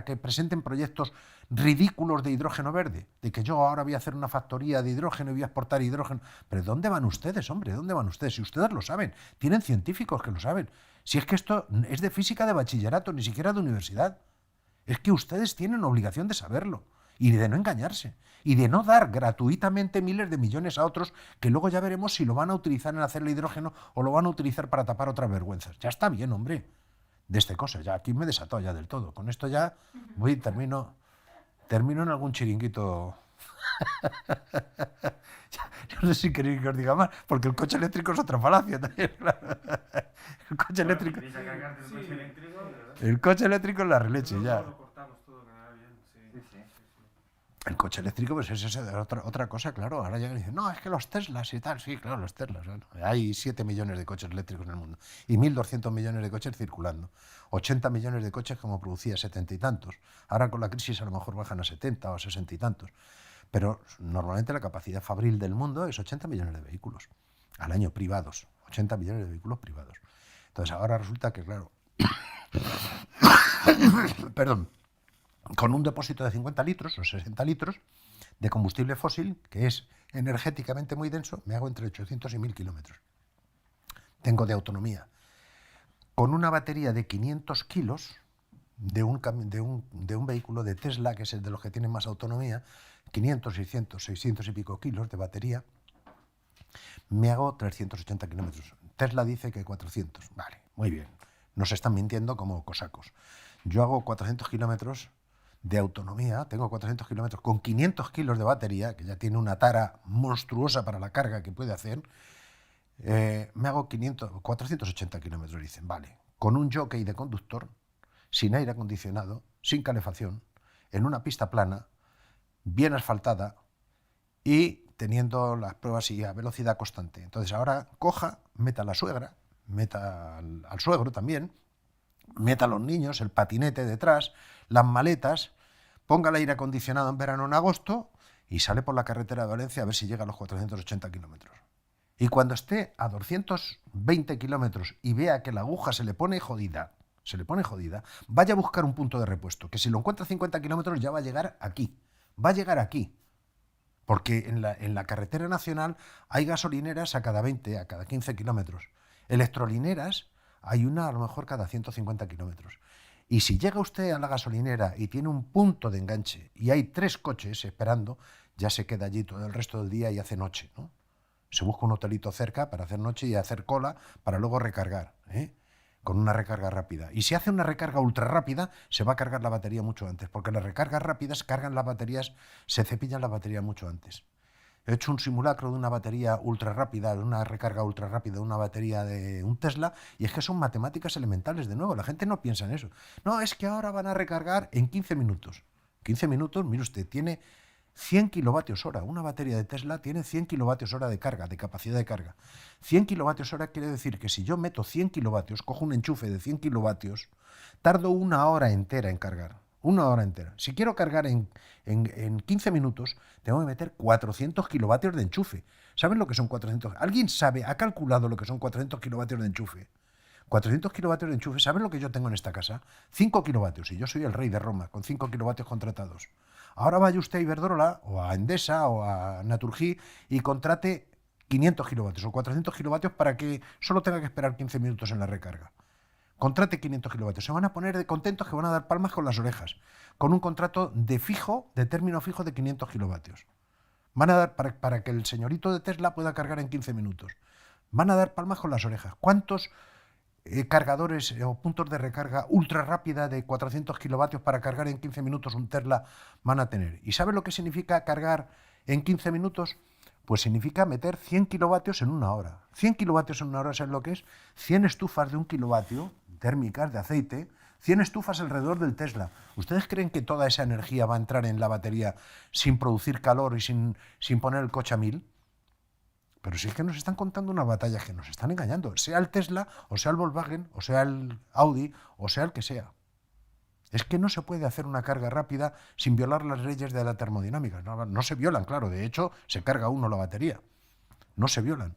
que presenten proyectos ridículos de hidrógeno verde? De que yo ahora voy a hacer una factoría de hidrógeno y voy a exportar hidrógeno. ¿Pero dónde van ustedes, hombre? ¿Dónde van ustedes? Si ustedes lo saben, tienen científicos que lo saben. Si es que esto es de física de bachillerato, ni siquiera de universidad. Es que ustedes tienen obligación de saberlo. Y de no engañarse, y de no dar gratuitamente miles de millones a otros que luego ya veremos si lo van a utilizar en hacer el hidrógeno o lo van a utilizar para tapar otras vergüenzas. Ya está bien, hombre, de este cosa, ya aquí me he desatado ya del todo. Con esto ya termino en algún chiringuito Yo no sé si queréis que os diga más, porque el coche eléctrico es otra falacia también, claro. El coche Bueno, si eléctrico, queréis a cargar del coche eléctrico, de verdad. el coche eléctrico es la releche Luego ya. lo cortamos todo, quedará bien. Sí, Sí, sí. sí, sí. El coche eléctrico, pues es otra cosa, claro. Ahora llegan y dicen, no, es que los Teslas y tal. Sí, claro, los Teslas. Bueno, hay 7 millones de coches eléctricos en el mundo y 1.200 millones de coches circulando. 80 millones de coches como producía 70 y tantos. Ahora con la crisis a lo mejor bajan a 70 o a 60 y tantos. Pero normalmente la capacidad fabril del mundo es 80 millones de vehículos al año privados. 80 millones de vehículos privados. Entonces ahora resulta que, claro, perdón, con un depósito de 50 litros o 60 litros de combustible fósil, que es energéticamente muy denso, me hago entre 800 y 1.000 kilómetros. Tengo de autonomía. Con una batería de 500 kilos de un vehículo de Tesla, que es el de los que tienen más autonomía, 500, 600, 600 y pico kilos de batería, me hago 380 kilómetros. Tesla dice que 400. Vale, muy bien. Nos están mintiendo como cosacos. Yo hago 400 kilómetros de autonomía, tengo 400 kilómetros con 500 kilos de batería, que ya tiene una tara monstruosa para la carga que puede hacer. Me hago 480 kilómetros, dicen, vale, con un jockey de conductor, sin aire acondicionado, sin calefacción, en una pista plana, bien asfaltada y teniendo las pruebas y a velocidad constante. Entonces ahora coja, meta a la suegra, meta al suegro también, meta a los niños, el patinete detrás, las maletas, ponga el aire acondicionado en verano o en agosto y sale por la carretera de Valencia a ver si llega a los 480 kilómetros. Y cuando esté a 220 kilómetros y vea que la aguja se le pone jodida, vaya a buscar un punto de repuesto, que si lo encuentra a 50 kilómetros ya va a llegar aquí. Va a llegar aquí. Porque en la carretera nacional hay gasolineras a cada 20, a cada 15 kilómetros. Electrolineras hay una a lo mejor cada 150 kilómetros. Y si llega usted a la gasolinera y tiene un punto de enganche y hay 3 coches esperando, ya se queda allí todo el resto del día y hace noche, ¿no? Se busca un hotelito cerca para hacer noche y hacer cola para luego recargar, con una recarga rápida. Y si hace una recarga ultra rápida, se va a cargar la batería mucho antes, porque las recargas rápidas cargan las baterías, se cepillan la batería mucho antes. He hecho un simulacro de una batería ultra rápida, de una recarga ultra rápida de una batería de un Tesla, y es que son matemáticas elementales de nuevo. La gente no piensa en eso. No, es que ahora van a recargar en 15 minutos. 15 minutos, mire usted, tiene 100 kilovatios hora. Una batería de Tesla tiene 100 kilovatios hora de carga, de capacidad de carga. 100 kilovatios hora quiere decir que si yo meto 100 kilovatios, cojo un enchufe de 100 kilovatios, tardo 1 hora entera en cargar. 1 hora entera. Si quiero cargar en 15 minutos, tengo que meter 400 kilovatios de enchufe. ¿Saben lo que son 400? ¿Alguien sabe, ha calculado lo que son 400 kilovatios de enchufe? 400 kilovatios de enchufe, ¿saben lo que yo tengo en esta casa? 5 kilovatios, y yo soy el rey de Roma, con 5 kilovatios contratados. Ahora vaya usted a Iberdrola, o a Endesa, o a Naturgy, y contrate 500 kilovatios o 400 kilovatios para que solo tenga que esperar 15 minutos en la recarga. Contrate 500 kilovatios. Se van a poner de contentos que van a dar palmas con las orejas, con un contrato de término fijo de 500 kilovatios. Van a dar para que el señorito de Tesla pueda cargar en 15 minutos. Van a dar palmas con las orejas. ¿Cuántos cargadores o puntos de recarga ultra rápida de 400 kilovatios para cargar en 15 minutos un Tesla van a tener? ¿Y saben lo que significa cargar en 15 minutos? Pues significa meter 100 kilovatios en 1 hora. 100 kilovatios en 1 hora, ¿saben lo que es? 100 estufas de 1 kilovatio, térmicas, de aceite, 100 estufas alrededor del Tesla. ¿Ustedes creen que toda esa energía va a entrar en la batería sin producir calor y sin poner el coche a 1000? Pero si es que nos están contando una batalla, que nos están engañando, sea el Tesla, o sea el Volkswagen, o sea el Audi, o sea el que sea. Es que no se puede hacer una carga rápida sin violar las leyes de la termodinámica. No se violan, claro, de hecho se carga uno la batería. No se violan.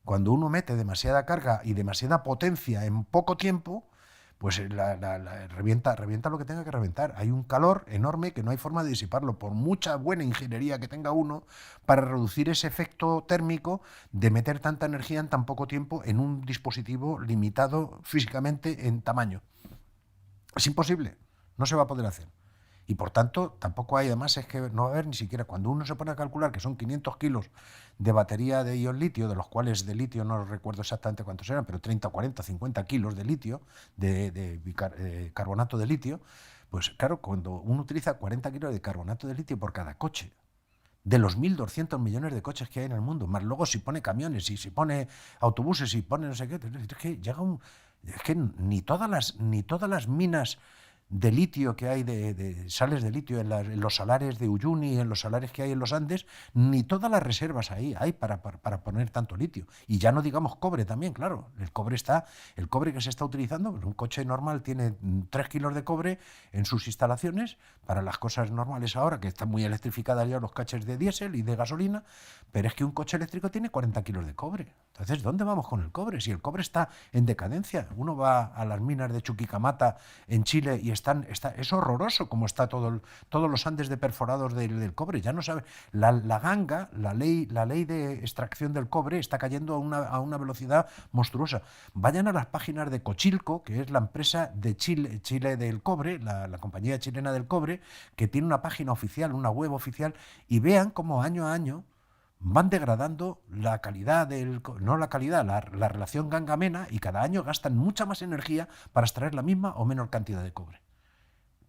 Cuando uno mete demasiada carga y demasiada potencia en poco tiempo, pues revienta lo que tenga que reventar. Hay un calor enorme que no hay forma de disiparlo, por mucha buena ingeniería que tenga uno, para reducir ese efecto térmico de meter tanta energía en tan poco tiempo en un dispositivo limitado físicamente en tamaño. Es imposible, no se va a poder hacer. Y por tanto, tampoco hay, además, es que no va a haber ni siquiera, cuando uno se pone a calcular que son 500 kilos de batería de ion litio, de los cuales de litio no recuerdo exactamente cuántos eran, pero 30, 40, 50 kilos de litio, de carbonato de litio, pues claro, cuando uno utiliza 40 kilos de carbonato de litio por cada coche, de los 1.200 millones de coches que hay en el mundo, más luego si pone camiones, y si pone autobuses, si pone no sé qué, es que llega es que ni todas las minas de litio que hay, de sales de litio en los salares de Uyuni, en los salares que hay en los Andes, ni todas las reservas ahí hay para poner tanto litio. Y ya no digamos cobre también, claro. El cobre que se está utilizando, pues un coche normal tiene 3 kilos de cobre en sus instalaciones, para las cosas normales ahora, que están muy electrificadas ya los coches de diésel y de gasolina, pero es que un coche eléctrico tiene 40 kilos de cobre. Entonces, ¿dónde vamos con el cobre? Si el cobre está en decadencia. Uno va a las minas de Chuquicamata en Chile y es horroroso como está todos los Andes de perforados del cobre. Ya no sabe. La ganga, la ley de extracción del cobre está cayendo a una velocidad monstruosa. Vayan a las páginas de Cochilco, que es la empresa de Chile del cobre, la compañía chilena del cobre, que tiene una página oficial, una web oficial, y vean cómo año a año van degradando la calidad no la calidad, la relación ganga-mena, y cada año gastan mucha más energía para extraer la misma o menor cantidad de cobre.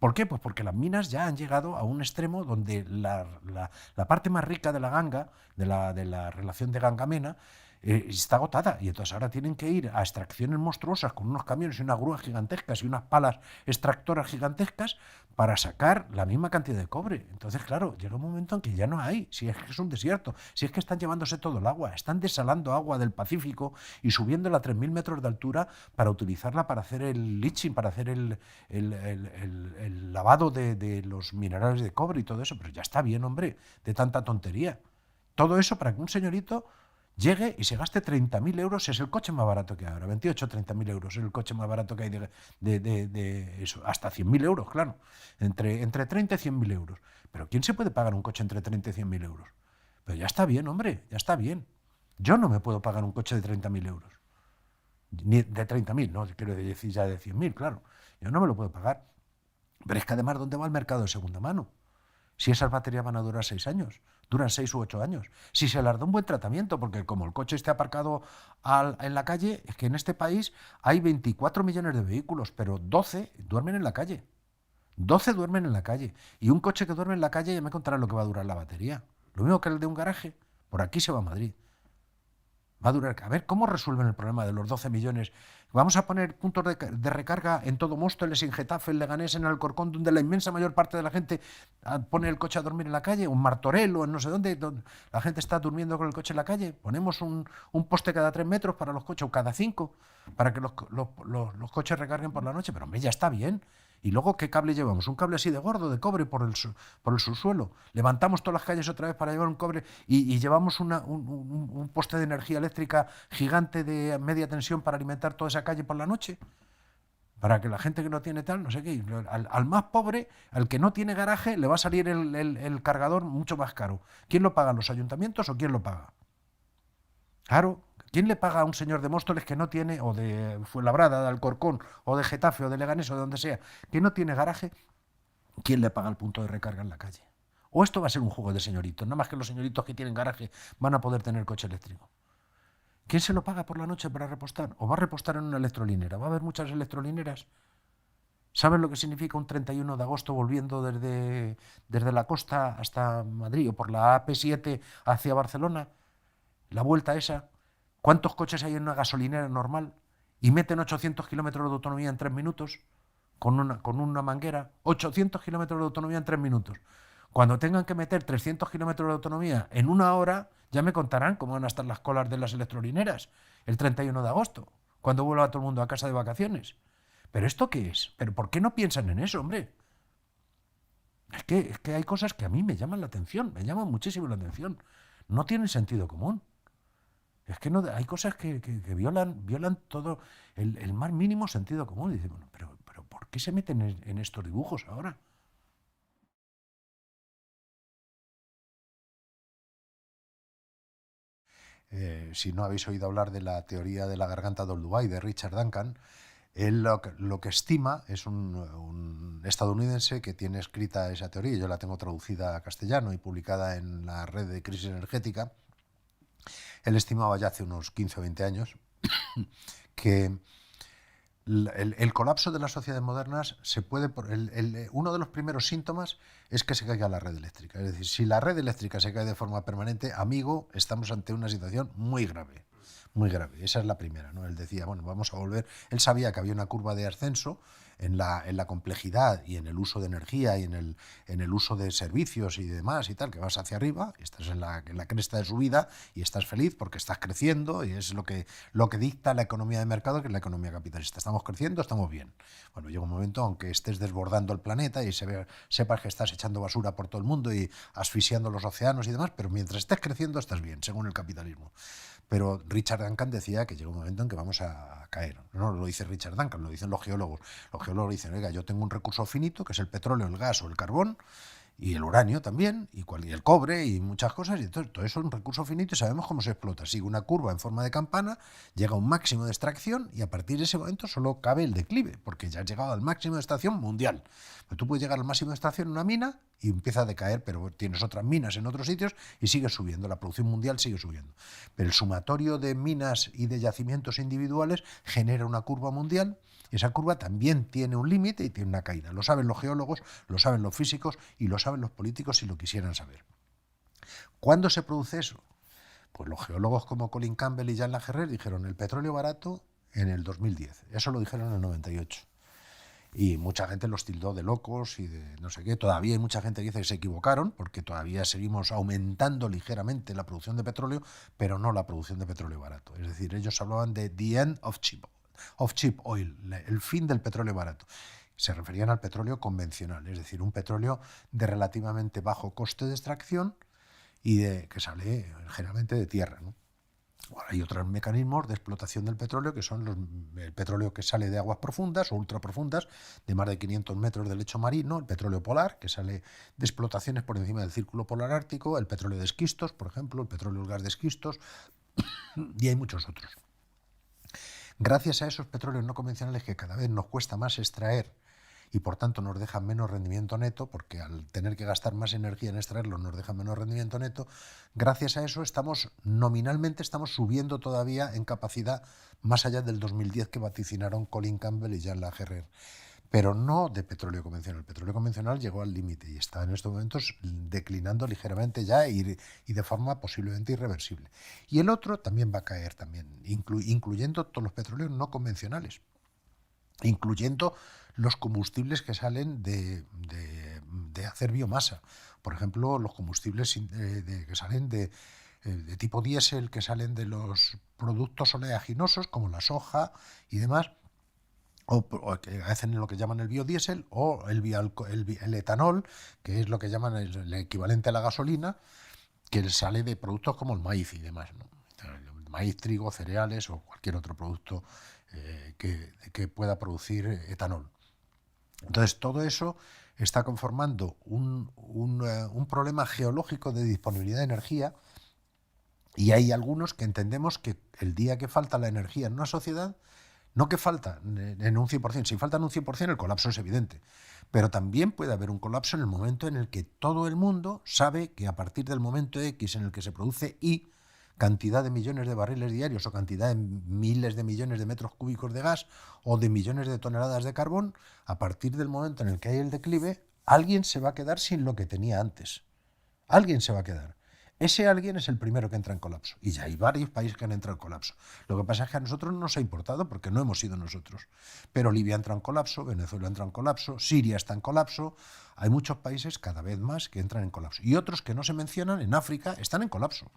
¿Por qué? Pues porque las minas ya han llegado a un extremo donde la parte más rica de la ganga, de la relación de ganga-mena, está agotada, y entonces ahora tienen que ir a extracciones monstruosas con unos camiones y unas grúas gigantescas y unas palas extractoras gigantescas para sacar la misma cantidad de cobre. Entonces, claro, llega un momento en que ya no hay, si es que es un desierto, si es que están llevándose todo el agua, están desalando agua del Pacífico y subiéndola a 3.000 metros de altura para utilizarla para hacer el leaching, para hacer el lavado de los minerales de cobre y todo eso. Pero ya está bien, hombre, de tanta tontería. Todo eso para que un señorito llegue y se gaste 30.000 euros, es el coche más barato que hay ahora, 28 o 30.000 euros, es el coche más barato que hay de eso, hasta 100.000 euros, claro, entre 30 y 100.000 euros. Pero ¿quién se puede pagar un coche entre 30 y 100.000 euros? Pero ya está bien, hombre, ya está bien. Yo no me puedo pagar un coche de 30.000 euros, ni de 30.000, no, quiero decir ya de 100.000, claro, yo no me lo puedo pagar. Pero es que además, ¿dónde va el mercado de segunda mano? Si esas baterías van a durar 6 años, duran 6 u 8 años. Si se les da un buen tratamiento, porque como el coche esté aparcado en la calle, es que en este país hay 24 millones de vehículos, pero 12 duermen en la calle. 12 duermen en la calle. Y un coche que duerme en la calle ya me contará lo que va a durar la batería. Lo mismo que el de un garaje. Por aquí se va a Madrid. Va a durar. A ver, ¿cómo resuelven el problema de los 12 millones? Vamos a poner puntos de recarga en todo Móstoles, en Getafe, en Leganés, en Alcorcón, donde la inmensa mayor parte de la gente pone el coche a dormir en la calle, o en Martorell, o en no sé dónde, donde la gente está durmiendo con el coche en la calle. Ponemos un poste cada 3 metros para los coches, o cada 5, para que los coches recarguen por la noche. Pero hombre, ya está bien. Y luego, ¿qué cable llevamos? Un cable así de gordo, de cobre, por el subsuelo. Levantamos todas las calles otra vez para llevar un cobre y llevamos un poste de energía eléctrica gigante de media tensión para alimentar toda esa calle por la noche. Para que la gente que no tiene tal, no sé qué, al más pobre, al que no tiene garaje, le va a salir el cargador mucho más caro. ¿Quién lo paga? ¿Los ayuntamientos o quién lo paga? Claro. ¿Quién le paga a un señor de Móstoles que no tiene, o de Fuenlabrada, de Alcorcón, o de Getafe, o de Leganés, o de donde sea, que no tiene garaje? ¿Quién le paga el punto de recarga en la calle? ¿O esto va a ser un juego de señoritos? Nada más que los señoritos que tienen garaje van a poder tener coche eléctrico. ¿Quién se lo paga por la noche para repostar? ¿O va a repostar en una electrolinera? ¿Va a haber muchas electrolineras? ¿Saben lo que significa un 31 de agosto volviendo desde la costa hasta Madrid, o por la AP7 hacia Barcelona? La vuelta esa. ¿Cuántos coches hay en una gasolinera normal? Y meten 800 kilómetros de autonomía en 3 minutos con una manguera. 800 kilómetros de autonomía en 3 minutos. Cuando tengan que meter 300 kilómetros de autonomía en una hora, ya me contarán cómo van a estar las colas de las electrolineras el 31 de agosto, cuando vuelva todo el mundo a casa de vacaciones. ¿Pero esto qué es? ¿Pero por qué no piensan en eso, hombre? Es que hay cosas que a mí me llaman la atención, me llaman muchísimo la atención. No tienen sentido común. Es que no, hay cosas que violan todo el más mínimo sentido común. Y dice, bueno, pero ¿por qué se meten en estos dibujos ahora? Si no habéis oído hablar de la teoría de la garganta de Olduvai de Richard Duncan, él lo que estima es un estadounidense que tiene escrita esa teoría, yo la tengo traducida a castellano y publicada en la red de crisis energética. Él estimaba ya hace unos 15 o 20 años que el colapso de las sociedades modernas se puede... uno de los primeros síntomas es que se caiga la red eléctrica. Es decir, si la red eléctrica se cae de forma permanente, amigo, estamos ante una situación muy grave. Muy grave. Esa es la primera, ¿no? Él decía, bueno, vamos a volver... Él sabía que había una curva de ascenso en la complejidad y en el uso de energía y en el uso de servicios y demás y tal, que vas hacia arriba, y estás en la cresta de subida y estás feliz porque estás creciendo y es lo que dicta la economía de mercado, que es la economía capitalista. Estamos creciendo, estamos bien. Bueno, llega un momento, aunque estés desbordando el planeta y sepas que estás echando basura por todo el mundo y asfixiando los océanos y demás, pero mientras estés creciendo estás bien, según el capitalismo. Pero Richard Duncan decía que llega un momento en que vamos a caer. No lo dice Richard Duncan, lo dicen los geólogos. Los geólogos dicen, oiga, yo tengo un recurso finito, que es el petróleo, el gas o el carbón, y el uranio también, y el cobre y muchas cosas, y entonces todo eso es un recurso finito y sabemos cómo se explota. Sigue una curva en forma de campana, llega a un máximo de extracción y a partir de ese momento solo cabe el declive, porque ya has llegado al máximo de extracción mundial. Pero tú puedes llegar al máximo de extracción en una mina y empieza a decaer, pero tienes otras minas en otros sitios y sigue subiendo, la producción mundial sigue subiendo. Pero el sumatorio de minas y de yacimientos individuales genera una curva mundial. Esa curva también tiene un límite y tiene una caída. Lo saben los geólogos, lo saben los físicos y lo saben los políticos si lo quisieran saber. ¿Cuándo se produce eso? Pues los geólogos como Colin Campbell y Jean Lagerrer dijeron el petróleo barato en el 2010. Eso lo dijeron en el 98. Y mucha gente los tildó de locos y de no sé qué. Todavía hay mucha gente que dice que se equivocaron porque todavía seguimos aumentando ligeramente la producción de petróleo, pero no la producción de petróleo barato. Es decir, ellos hablaban de the end of cheap oil, el fin del petróleo barato. Se referían al petróleo convencional, es decir, un petróleo de relativamente bajo coste de extracción y que sale generalmente de tierra, ¿no? Bueno, hay otros mecanismos de explotación del petróleo que son el petróleo que sale de aguas profundas o ultraprofundas, de más de 500 metros de lecho marino, el petróleo polar, que sale de explotaciones por encima del círculo polar ártico, el petróleo de esquistos, por ejemplo, el petróleo del gas de esquistos, y hay muchos otros. Gracias a esos petróleos no convencionales que cada vez nos cuesta más extraer y por tanto nos dejan menos rendimiento neto, porque al tener que gastar más energía en extraerlos nos dejan menos rendimiento neto, gracias a eso nominalmente estamos subiendo todavía en capacidad más allá del 2010 que vaticinaron Colin Campbell y Jean Lagerrer. Pero no de petróleo convencional. El petróleo convencional llegó al límite y está en estos momentos declinando ligeramente ya y de forma posiblemente irreversible. Y el otro también va a caer, también, incluyendo todos los petróleos no convencionales, incluyendo los combustibles que salen de hacer biomasa. Por ejemplo, los combustibles que salen de tipo diésel, que salen de los productos oleaginosos como la soja y demás, o que hacen lo que llaman el biodiesel o el etanol, que es lo que llaman el equivalente a la gasolina, que sale de productos como el maíz y demás, ¿no? El maíz, trigo, cereales o cualquier otro producto que pueda producir etanol. Entonces, todo eso está conformando un problema geológico de disponibilidad de energía, y hay algunos que entendemos que el día que falta la energía en una sociedad, no que falta en un 100%, si falta en un 100% el colapso es evidente, pero también puede haber un colapso en el momento en el que todo el mundo sabe que a partir del momento X en el que se produce Y cantidad de millones de barriles diarios o cantidad de miles de millones de metros cúbicos de gas o de millones de toneladas de carbón, a partir del momento en el que hay el declive, alguien se va a quedar sin lo que tenía antes. Alguien se va a quedar. Ese alguien es el primero que entra en colapso. Y ya hay varios países que han entrado en colapso. Lo que pasa es que a nosotros no nos ha importado porque no hemos sido nosotros. Pero Libia entra en colapso, Venezuela entra en colapso, Siria está en colapso. Hay muchos países cada vez más que entran en colapso. Y otros que no se mencionan, en África, están en colapso.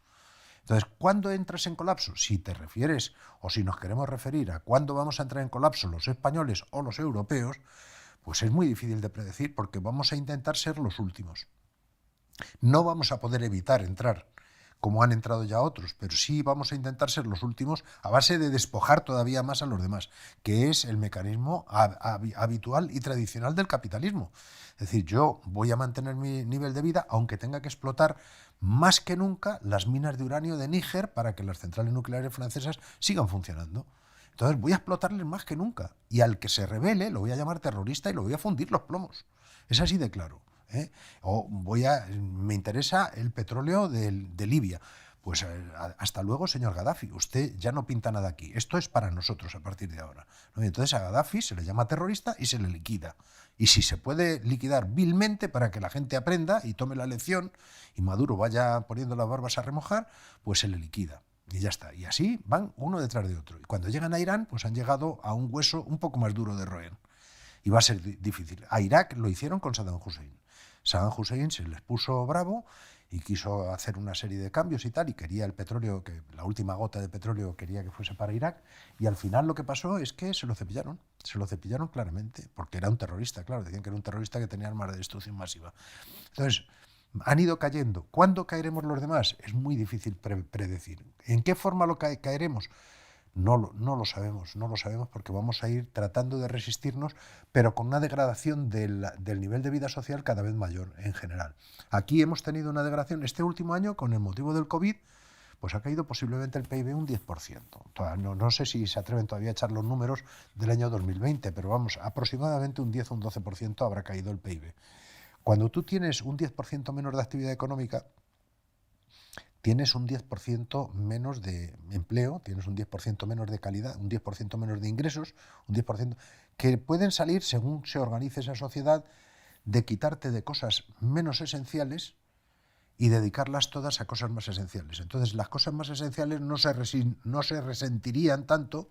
Entonces, ¿cuándo entras en colapso? Si te refieres o si nos queremos referir a cuándo vamos a entrar en colapso los españoles o los europeos, pues es muy difícil de predecir porque vamos a intentar ser los últimos. No vamos a poder evitar entrar como han entrado ya otros, pero sí vamos a intentar ser los últimos a base de despojar todavía más a los demás, que es el mecanismo habitual y tradicional del capitalismo. Es decir, yo voy a mantener mi nivel de vida aunque tenga que explotar más que nunca las minas de uranio de Níger para que las centrales nucleares francesas sigan funcionando. Entonces voy a explotarles más que nunca y al que se rebele lo voy a llamar terrorista y lo voy a fundir los plomos. Es así de claro. O me interesa el petróleo de Libia, pues hasta luego, señor Gaddafi, usted ya no pinta nada aquí, esto es para nosotros a partir de ahora, ¿no? Y entonces a Gaddafi se le llama terrorista y se le liquida. Y si se puede liquidar vilmente para que la gente aprenda y tome la lección y Maduro vaya poniendo las barbas a remojar, pues se le liquida. Y ya está. Y así van uno detrás de otro. Y cuando llegan a Irán, pues han llegado a un hueso un poco más duro de roer. Y va a ser difícil. A Irak lo hicieron con Saddam Hussein. Saddam Hussein se les puso bravo y quiso hacer una serie de cambios y tal, y quería el petróleo, que la última gota de petróleo quería que fuese para Irak, y al final lo que pasó es que se lo cepillaron claramente, porque era un terrorista, claro, decían que era un terrorista que tenía armas de destrucción masiva. Entonces, han ido cayendo. ¿Cuándo caeremos los demás? Es muy difícil predecir. ¿En qué forma lo caeremos? No lo sabemos porque vamos a ir tratando de resistirnos, pero con una degradación del nivel de vida social cada vez mayor en general. Aquí hemos tenido una degradación este último año con el motivo del COVID, pues ha caído posiblemente el PIB un 10%. No sé si se atreven todavía a echar los números del año 2020, pero vamos, aproximadamente un 10 o un 12% habrá caído el PIB. Cuando tú tienes un 10% menos de actividad económica, tienes un 10% menos de empleo, tienes un 10% menos de calidad, un 10% menos de ingresos, un 10% que pueden salir, según se organice esa sociedad, de quitarte de cosas menos esenciales y dedicarlas todas a cosas más esenciales. Entonces, las cosas más esenciales no se resentirían tanto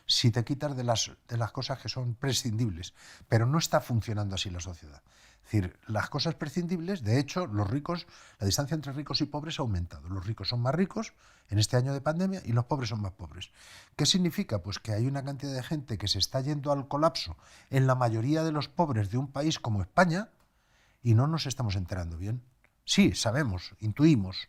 si te quitas de las cosas que son prescindibles. Pero no está funcionando así la sociedad. Es decir, las cosas prescindibles, de hecho, los ricos, la distancia entre ricos y pobres ha aumentado. Los ricos son más ricos en este año de pandemia y los pobres son más pobres. ¿Qué significa? Pues que hay una cantidad de gente que se está yendo al colapso en la mayoría de los pobres de un país como España y no nos estamos enterando bien. Sí, sabemos, intuimos,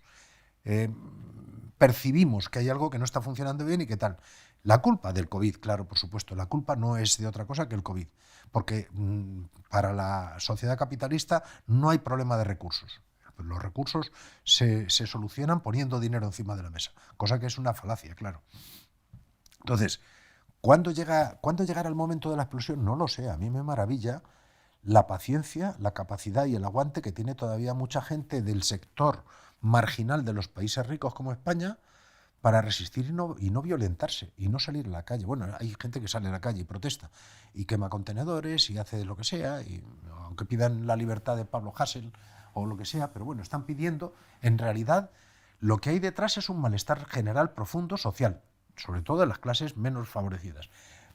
percibimos que hay algo que no está funcionando bien y qué tal. La culpa del COVID, claro, por supuesto, la culpa no es de otra cosa que el COVID, porque para la sociedad capitalista no hay problema de recursos. Los recursos se solucionan poniendo dinero encima de la mesa, cosa que es una falacia, claro. Entonces, ¿cuándo llegará el momento de la explosión? No lo sé, a mí me maravilla la paciencia, la capacidad y el aguante que tiene todavía mucha gente del sector marginal de los países ricos como España para resistir y no violentarse y no salir a la calle. Bueno, hay gente que sale a la calle y protesta y quema contenedores y hace lo que sea, y aunque pidan la libertad de Pablo Hasél o lo que sea, pero bueno, están pidiendo, en realidad, lo que hay detrás es un malestar general profundo social, sobre todo de las clases menos favorecidas.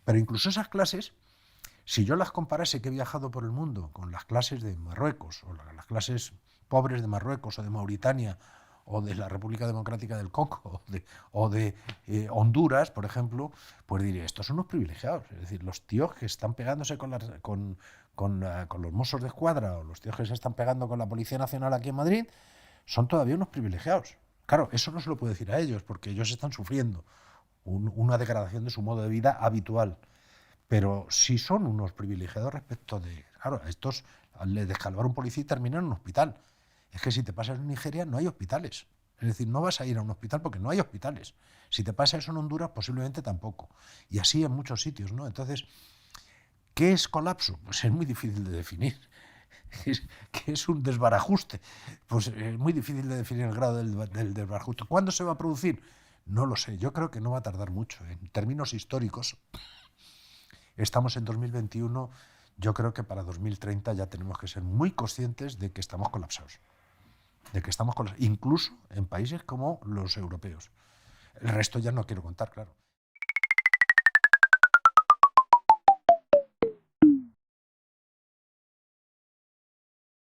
Pero incluso esas clases, si yo las comparase, que he viajado por el mundo, con las clases de Marruecos, o las clases pobres de Marruecos o de Mauritania, o de la República Democrática del Congo, o de Honduras, por ejemplo, pues diré, estos son unos privilegiados. Es decir, los tíos que están pegándose con los Mossos de Escuadra, o los tíos que se están pegando con la Policía Nacional aquí en Madrid, son todavía unos privilegiados. Claro, eso no se lo puedo decir a ellos, porque ellos están sufriendo una degradación de su modo de vida habitual. Pero sí son unos privilegiados respecto de... Claro, a estos les descalvar un policía y terminar en un hospital. Es que si te pasas en Nigeria no hay hospitales. Es decir, no vas a ir a un hospital porque no hay hospitales. Si te pasa eso en Honduras, posiblemente tampoco. Y así en muchos sitios, ¿no? Entonces, ¿qué es colapso? Pues es muy difícil de definir. ¿Qué es un desbarajuste? Pues es muy difícil de definir el grado del desbarajuste. ¿Cuándo se va a producir? No lo sé. Yo creo que no va a tardar mucho. En términos históricos, estamos en 2021. Yo creo que para 2030 ya tenemos que ser muy conscientes de que estamos colapsados. Incluso en países como los europeos. El resto ya no quiero contar, claro.